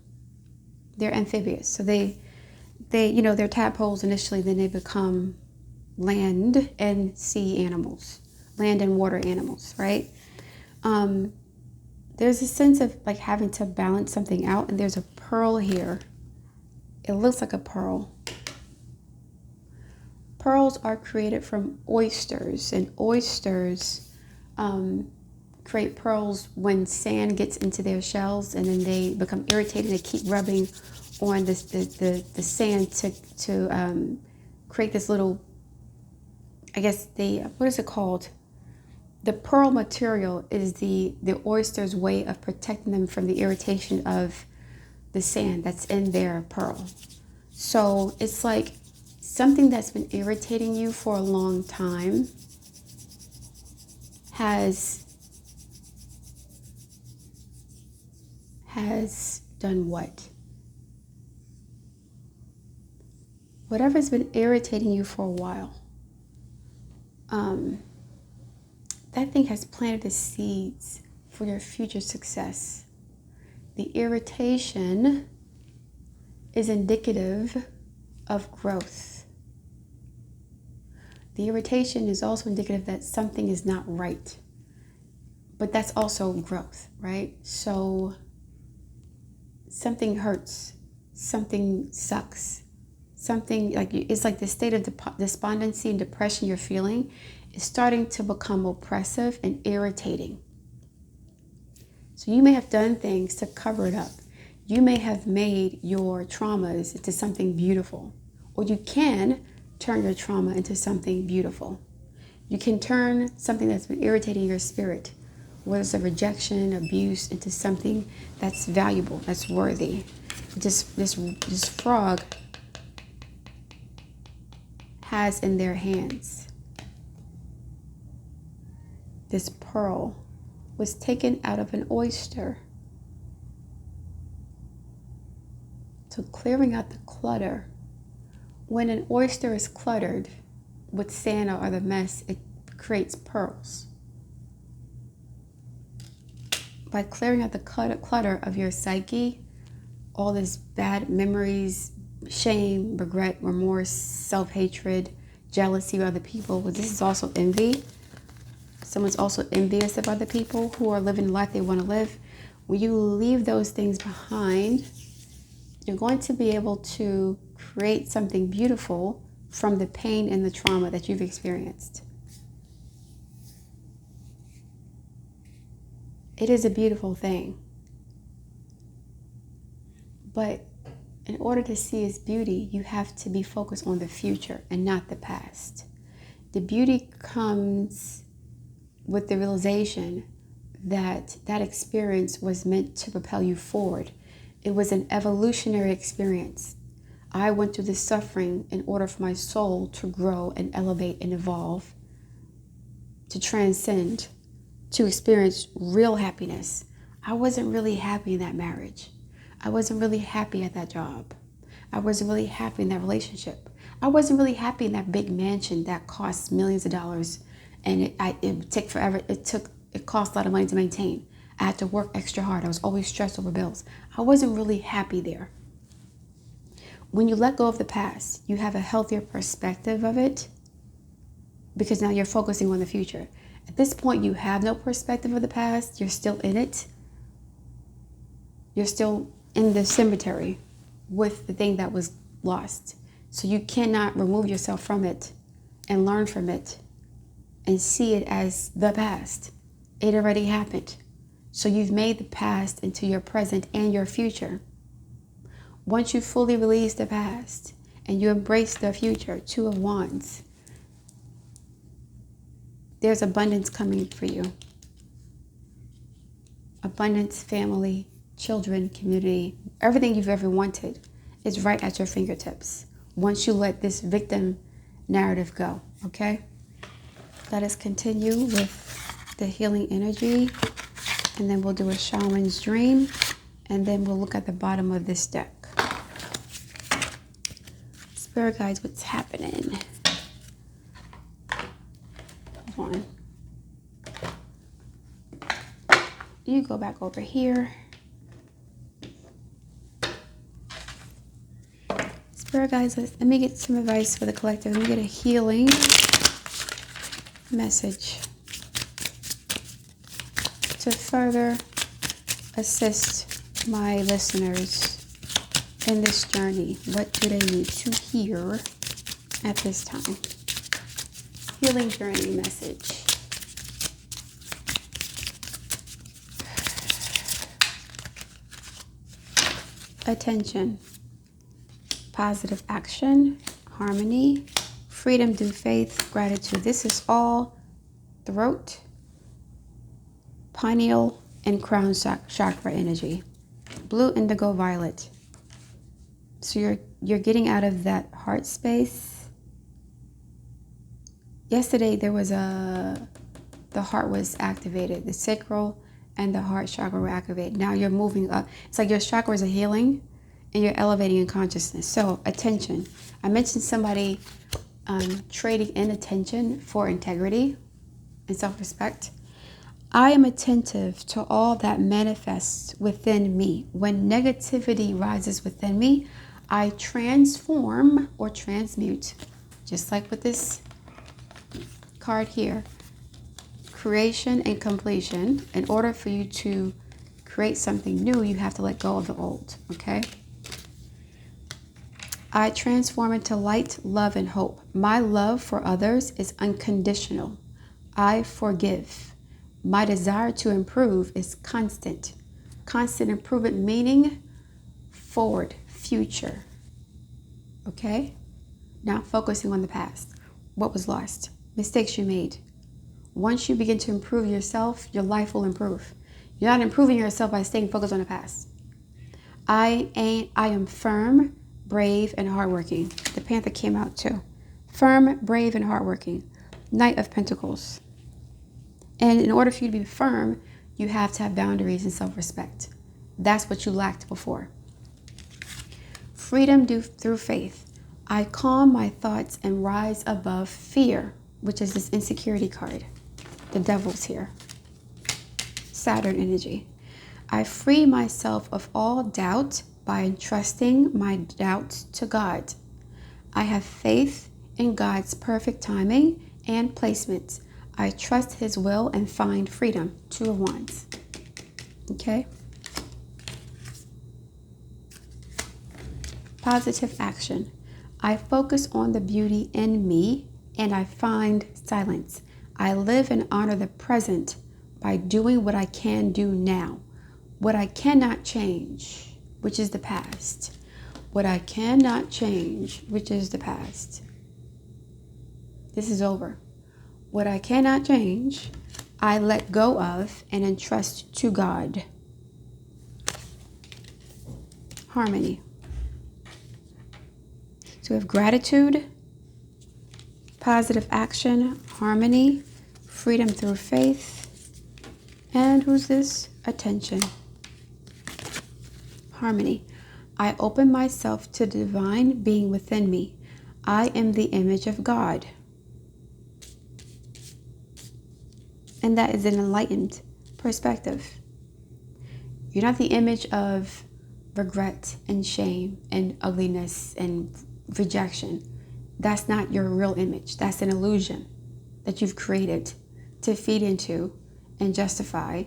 They're amphibious. So they they're tadpoles initially, then they become land and sea animals, land and water animals, right? There's a sense of like having to balance something out, and there's a pearl here. It looks like a pearl. Pearls are created from oysters, and oysters create pearls when sand gets into their shells, and then they become irritated. They keep rubbing on the sand to create this little, I guess what is it called? The pearl material is the oyster's way of protecting them from the irritation of the sand that's in their pearl. So it's like something that's been irritating you for a long time has done what? Whatever's been irritating you for a while, that thing has planted the seeds for your future success. The irritation is indicative of growth. The irritation is also indicative that something is not right, but that's also growth, right? So something hurts, something sucks, something like it's like the state of despondency and depression you're feeling is starting to become oppressive and irritating. So you may have done things to cover it up. You may have made your traumas into something beautiful, or you can turn your trauma into something beautiful. You can turn something that's been irritating your spirit, whether it's a rejection, abuse, into something that's valuable, that's worthy. This frog has in their hands this pearl was taken out of an oyster. So clearing out the clutter. When an oyster is cluttered with sand or other mess, it creates pearls. By clearing out the clutter of your psyche, all these bad memories, shame, regret, remorse, self-hatred, jealousy of other people. Well, this is also envy. Someone's also envious of other people who are living the life they want to live. When you leave those things behind, you're going to be able to create something beautiful from the pain and the trauma that you've experienced. It is a beautiful thing. But in order to see its beauty, you have to be focused on the future and not the past. The beauty comes with the realization that that experience was meant to propel you forward. It was an evolutionary experience. I went through this suffering in order for my soul to grow and elevate and evolve, to transcend, to experience real happiness. I wasn't really happy in that marriage. I wasn't really happy at that job. I wasn't really happy in that relationship. I wasn't really happy in that big mansion that costs millions of dollars, and it would take forever. It cost a lot of money to maintain. I had to work extra hard. I was always stressed over bills. I wasn't really happy there. When you let go of the past, you have a healthier perspective of it, because now you're focusing on the future. At this point, you have no perspective of the past. You're still in it. You're still in the cemetery with the thing that was lost. So you cannot remove yourself from it and learn from it and see it as the past. It already happened. So you've made the past into your present and your future. Once you fully release the past and you embrace the future, Two of Wands, there's abundance coming for you. Abundance, family, children, community, everything you've ever wanted is right at your fingertips once you let this victim narrative go, okay? Let us continue with the healing energy, and then we'll do a shaman's dream, and then we'll look at the bottom of this deck. Spirit guides, what's happening? Hold on. You go back over here. Spirit guides, let me get some advice for the collective. Let me get a healing message to further assist my listeners in this journey. What do they need to hear at this time? Healing journey message. Attention. Positive action, harmony, freedom through faith, gratitude. This is all throat, pineal, and crown chakra energy. Blue, indigo, violet. So you're getting out of that heart space. Yesterday there was the heart was activated. The sacral and the heart chakra were activated. Now you're moving up. It's like your chakras are healing and you're elevating in consciousness. So attention. I mentioned somebody trading in attention for integrity and self-respect. I am attentive to all that manifests within me. When negativity rises within me, I transform or transmute, just like with this card here. Creation and completion. In order for you to create something new, you have to let go of the old, okay? I transform into light, love, and hope. My love for others is unconditional. I forgive. My desire to improve is constant. Constant improvement meaning forward, future. Okay? Not focusing on the past. What was lost? Mistakes you made. Once you begin to improve yourself, your life will improve. You're not improving yourself by staying focused on the past. I am firm, brave, and hardworking. The Panther came out too. Firm, brave, and hardworking. Knight of Pentacles. And in order for you to be firm, you have to have boundaries and self-respect. That's what you lacked before. Freedom through faith. I calm my thoughts and rise above fear, which is this insecurity card. The devil's here. Saturn energy. I free myself of all doubt by entrusting my doubts to God. I have faith in God's perfect timing and placement. I trust his will and find freedom. Two of Wands. Okay? Positive action. I focus on the beauty in me and I find silence. I live and honor the present by doing what I can do now. What I cannot change, which is the past. What I cannot change, which is the past. This is over. What I cannot change, I let go of and entrust to God. Harmony. So we have gratitude, positive action, harmony, freedom through faith, and who's this? Attention. Harmony. I open myself to divine being within me. I am the image of God. And that is an enlightened perspective. You're not the image of regret and shame and ugliness and rejection. That's not your real image. That's an illusion that you've created to feed into and justify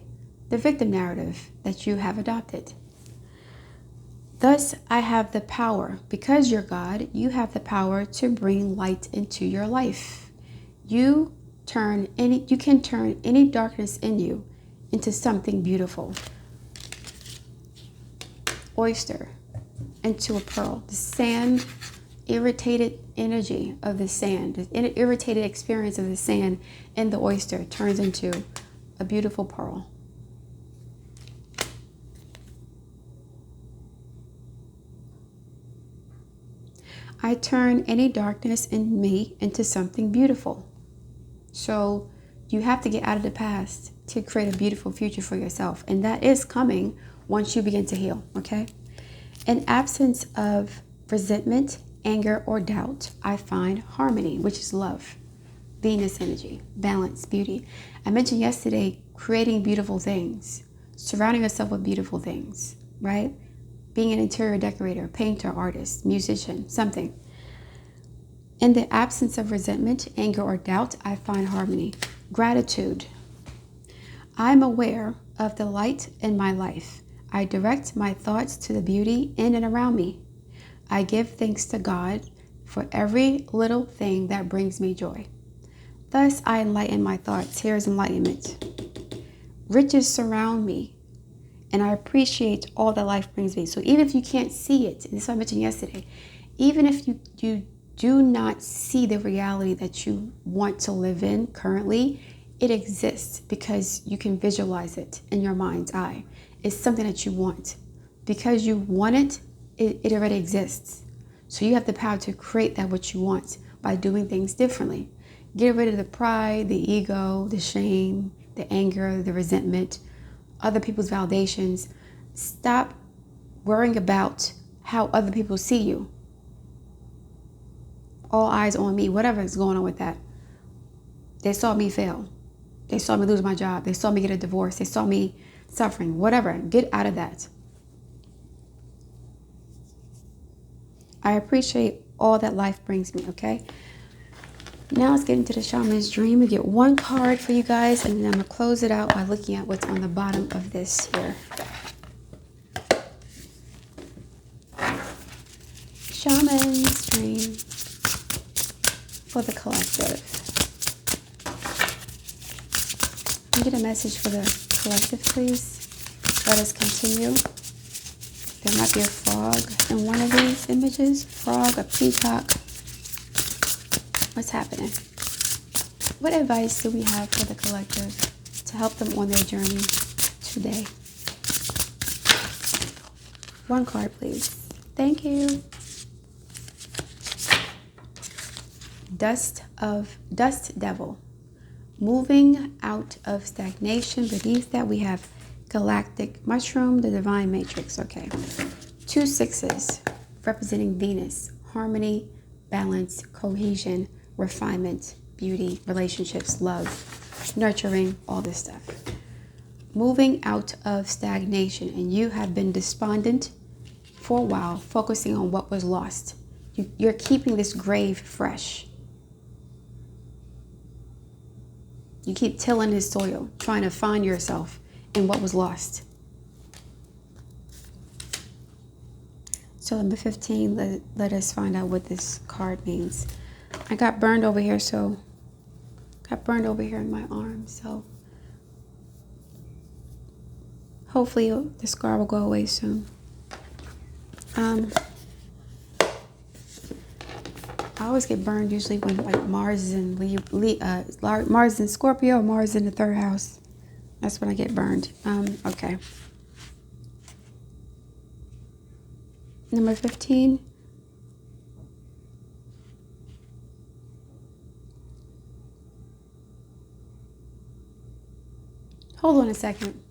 the victim narrative that you have adopted. Thus, I have the power. Because you're God, you have the power to bring light into your life. You can turn any darkness in you into something beautiful. Oyster into a pearl. The sand, irritated energy of the sand, the irritated experience of the sand in the oyster turns into a beautiful pearl. I turn any darkness in me into something beautiful. So you have to get out of the past to create a beautiful future for yourself. And that is coming once you begin to heal, okay? In absence of resentment, anger, or doubt, I find harmony, which is love, Venus energy, balance, beauty. I mentioned yesterday creating beautiful things, surrounding yourself with beautiful things, right? Being an interior decorator, painter, artist, musician, something. In the absence of resentment, anger, or doubt, I find harmony. Gratitude. I'm aware of the light in my life. I direct my thoughts to the beauty in and around me. I give thanks to God for every little thing that brings me joy. Thus, I enlighten my thoughts. Here's enlightenment. Riches surround me, and I appreciate all that life brings me. So even if you can't see it, and this is what I mentioned yesterday, even if you do not see the reality that you want to live in currently, it exists because you can visualize it in your mind's eye. It's something that you want. Because you want it, it already exists. So you have the power to create that what you want by doing things differently. Get rid of the pride, the ego, the shame, the anger, the resentment, other people's validations. Stop worrying about how other people see you. All eyes on me, whatever is going on with that. They saw me fail. They saw me lose my job. They saw me get a divorce. They saw me suffering, whatever. Get out of that. I appreciate all that life brings me, okay? Now let's get into the Shaman's Dream. We get one card for you guys, and then I'm going to close it out by looking at what's on the bottom of this here. Shaman's dream for the collective. Can you get a message for the collective, please? Let us continue. There might be a frog in one of these images. Frog, a peacock. What's happening? What advice do we have for the collective to help them on their journey today? One card, please. Thank you. Dust devil. Moving out of stagnation. Beneath that we have galactic mushroom, the divine matrix. Okay. 2 6s representing Venus. Harmony, balance, cohesion, refinement, beauty, relationships, love, nurturing, all this stuff. Moving out of stagnation, and you have been despondent for a while, focusing on what was lost. You're keeping this grave fresh. You keep tilling this soil, trying to find yourself in what was lost. So number 15, let us find out what this card means. I got burned over here, in my arm, so hopefully the scar will go away soon. I always get burned usually when like Mars is in Mars in Scorpio, or Mars in the 3rd house. That's when I get burned. Okay. Number 15. Hold on a second.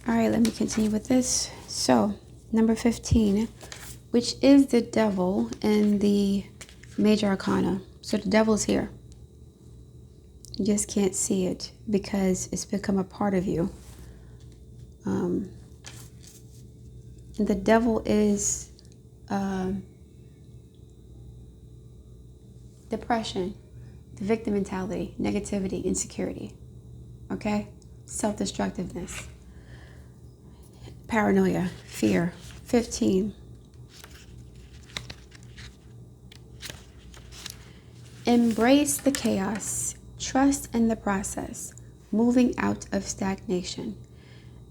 All right, let me continue with this. So, number 15, which is the devil in the major arcana. So the devil's here. You just can't see it because it's become a part of you. The devil is depression, the victim mentality, negativity, insecurity, okay? Self-destructiveness, paranoia, fear. 15. Embrace the chaos. Trust in the process. Moving out of stagnation.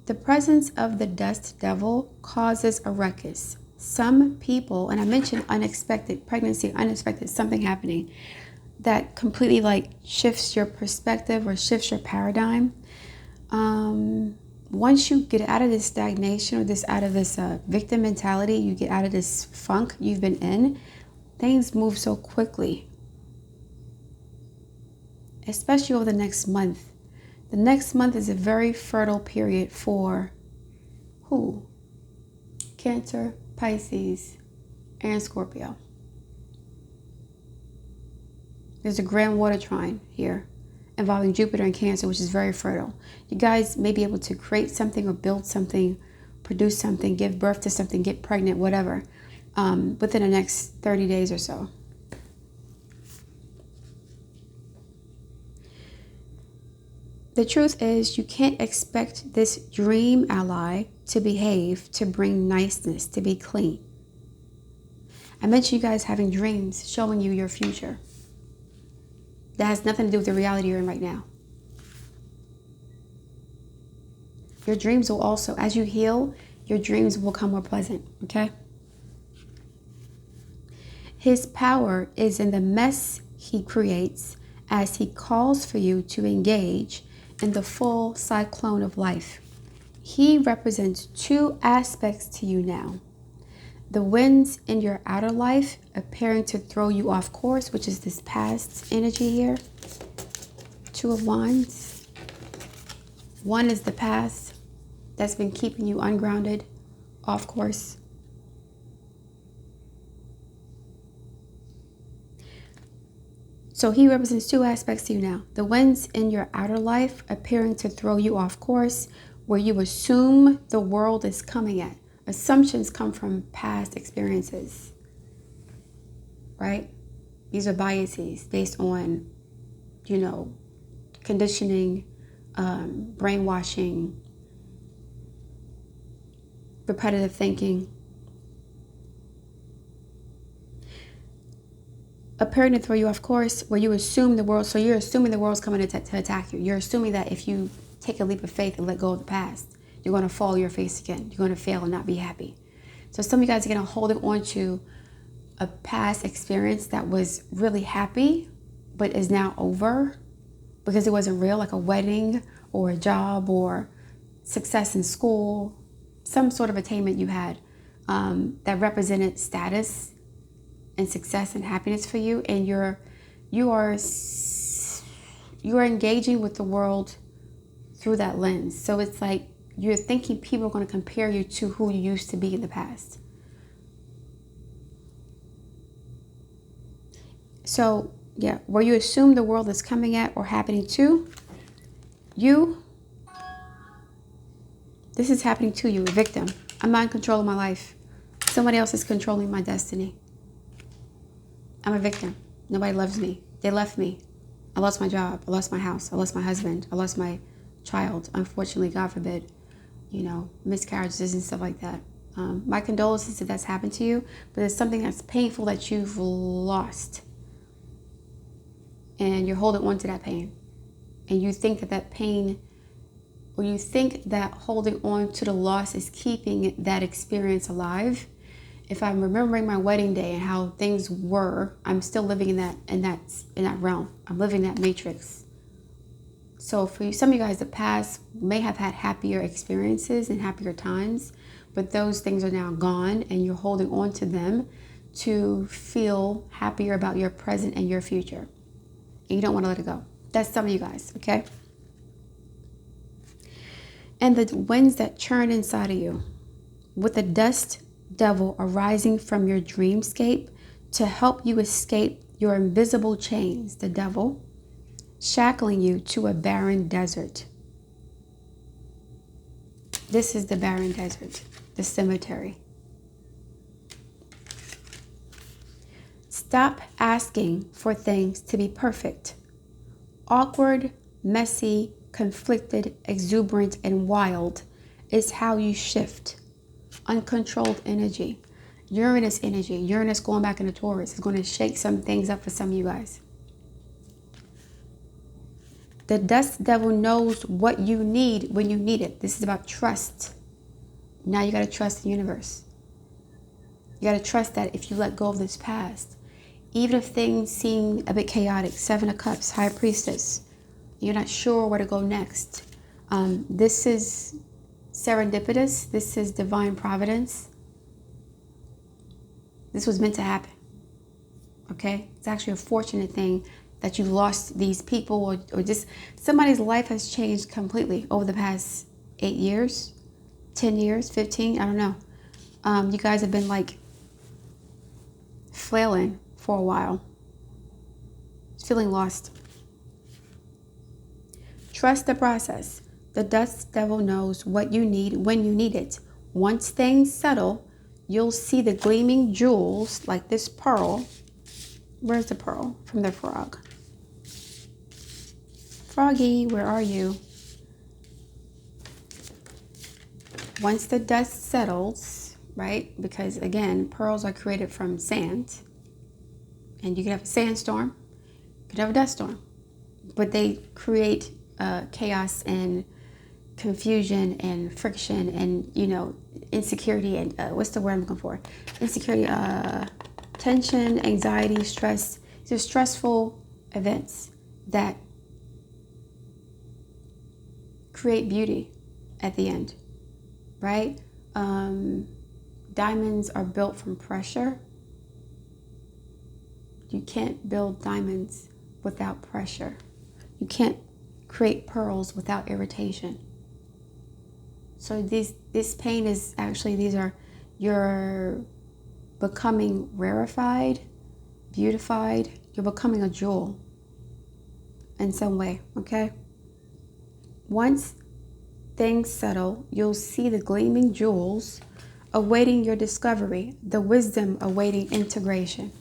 The presence of the dust devil causes a ruckus. Some people, and I mentioned unexpected pregnancy, unexpected something happening that completely like shifts your perspective or shifts your paradigm. Once you get out of this stagnation or out of this victim mentality, you get out of this funk you've been in, things move so quickly. Especially over the next month. The next month is a very fertile period for who? Cancer, Pisces, and Scorpio. There's a grand water trine here involving Jupiter and Cancer, which is very fertile. You guys may be able to create something or build something, produce something, give birth to something, get pregnant, whatever, within the next 30 days or so. The truth is, you can't expect this dream ally to behave, to bring niceness, to be clean. I mentioned you guys having dreams showing you your future. That has nothing to do with the reality you're in right now. Your dreams will also, as you heal, your dreams will become more pleasant, okay? His power is in the mess he creates as he calls for you to engage in the full cyclone of life. He represents 2 aspects to you now. The winds in your outer life appearing to throw you off course, which is this past energy here. 2 of Wands. 1 is the past that's been keeping you ungrounded, off course. So he represents 2 aspects to you now. The winds in your outer life appearing to throw you off course, where you assume the world is coming at. Assumptions come from past experiences, right? These are biases based on, conditioning, brainwashing, repetitive thinking. appearing to throw you off course, where you assume the world, so you're assuming the world's coming to attack you. You're assuming that if you take a leap of faith and let go of the past, you're going to fall on your face again. You're going to fail and not be happy. So some of you guys are going to hold on to a past experience that was really happy, but is now over because it wasn't real, like a wedding or a job or success in school, some sort of attainment you had that represented status and success and happiness for you, and you are engaging with the world through that lens. So it's like you're thinking people are going to compare you to who you used to be in the past. So yeah, where you assume the world is coming at or happening to you, this is happening to you, a victim. I'm not in control of my life. Somebody else is controlling my destiny. I'm a victim. Nobody loves me. They left me. I lost my job. I lost my house. I lost my husband. I lost my child. Unfortunately, God forbid, miscarriages and stuff like that. My condolences if that's happened to you, but it's something that's painful that you've lost. And you're holding on to that pain. And you think that pain, or you think that holding on to the loss is keeping that experience alive. If I'm remembering my wedding day and how things were, I'm still living in that realm. I'm living that matrix. So for you, some of you guys, the past may have had happier experiences and happier times, but those things are now gone and you're holding on to them to feel happier about your present and your future. And you don't want to let it go. That's some of you guys, okay? And the winds that churn inside of you, with the dust devil arising from your dreamscape to help you escape your invisible chains, the devil shackling you to a barren desert. This is the barren desert, the cemetery. Stop asking for things to be perfect. Awkward, messy, conflicted, exuberant, and wild is how you shift. Uncontrolled energy, Uranus energy, Uranus going back into Taurus is going to shake some things up for some of you guys. The dust devil knows what you need when you need it. This is about trust. Now you got to trust the universe. You got to trust that if you let go of this past, even if things seem a bit chaotic, 7 of Cups, High Priestess, you're not sure where to go next. This is serendipitous. This is divine providence. This was meant to happen. Okay? It's actually a fortunate thing that you lost these people, or just somebody's life has changed completely over the past 8 years, 10 years, 15, I don't know. You guys have been like flailing for a while, feeling lost. Trust the process. The dust devil knows what you need when you need it. Once things settle, you'll see the gleaming jewels like this pearl. Where's the pearl? From the frog. Froggy, where are you? Once the dust settles, right? Because again, pearls are created from sand. And you can have a sandstorm, you could have a dust storm. But they create chaos and confusion and friction and, insecurity and what's the word I'm looking for? Insecurity, tension, anxiety, stress. These are stressful events that create beauty at the end, right? Diamonds are built from pressure. You can't build diamonds without pressure. You can't create pearls without irritation. So this pain is actually, you're becoming rarefied, beautified. You're becoming a jewel in some way, okay? Once things settle, you'll see the gleaming jewels awaiting your discovery, the wisdom awaiting integration.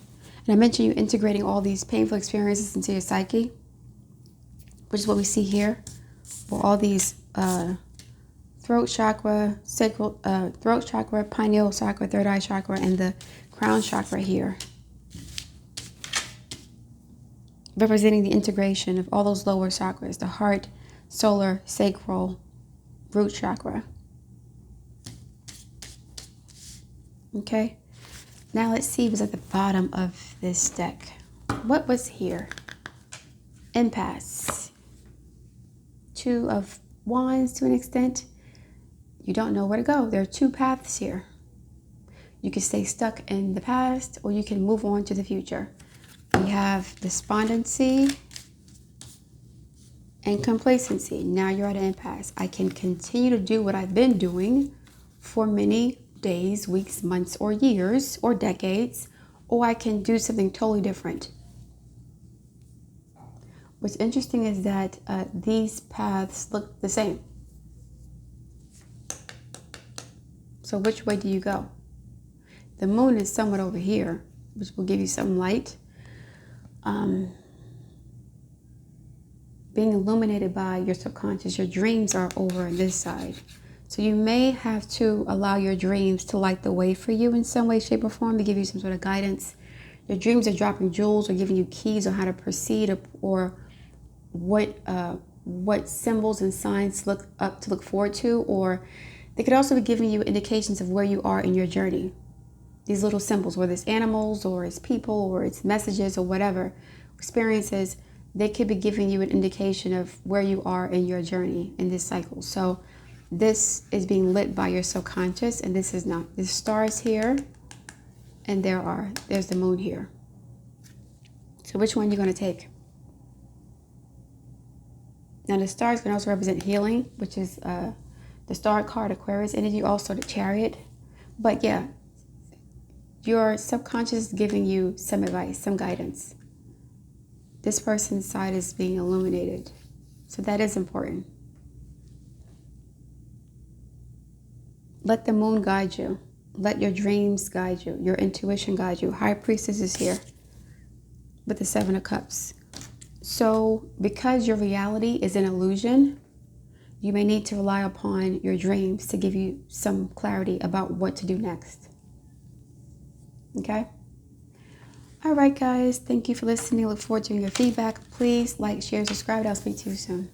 And I mentioned you integrating all these painful experiences into your psyche, which is what we see here, for all these throat chakra, sacral, throat chakra, pineal chakra, third eye chakra, and the crown chakra here. representing the integration of all those lower chakras, the heart, solar, sacral, root chakra. Okay, now let's see what's at the bottom of this deck. What was here? Impasse. Two of Wands to an extent. You don't know where to go. There are two paths here. You can stay stuck in the past, or you can move on to the future. We have despondency and complacency. Now you're at an impasse. I can continue to do what I've been doing for many days, weeks, months, or years, or decades, or I can do something totally different. What's interesting is that these paths look the same. So which way do you go? The moon is somewhat over here, which will give you some light. Being illuminated by your subconscious, your dreams are over on this side. So you may have to allow your dreams to light the way for you in some way, shape, or form, to give you some sort of guidance. Your dreams are dropping jewels or giving you keys on how to proceed, or what symbols and signs to look forward to, or they could also be giving you indications of where you are in your journey. These little symbols, whether it's animals or it's people or it's messages or whatever, experiences, they could be giving you an indication of where you are in your journey in this cycle. So this is being lit by your subconscious, and this is not. There's stars here, and there's the moon here. So which one are you going to take? Now the stars can also represent healing, which is the star card, Aquarius energy, also the Chariot. But yeah, your subconscious is giving you some advice, some guidance. This person's side is being illuminated. So that is important. Let the moon guide you. Let your dreams guide you. Your intuition guide you. High Priestess is here with the Seven of Cups. So because your reality is an illusion, you may need to rely upon your dreams to give you some clarity about what to do next. Okay? All right, guys. Thank you for listening. I look forward to your feedback. Please like, share, subscribe. I'll speak to you soon.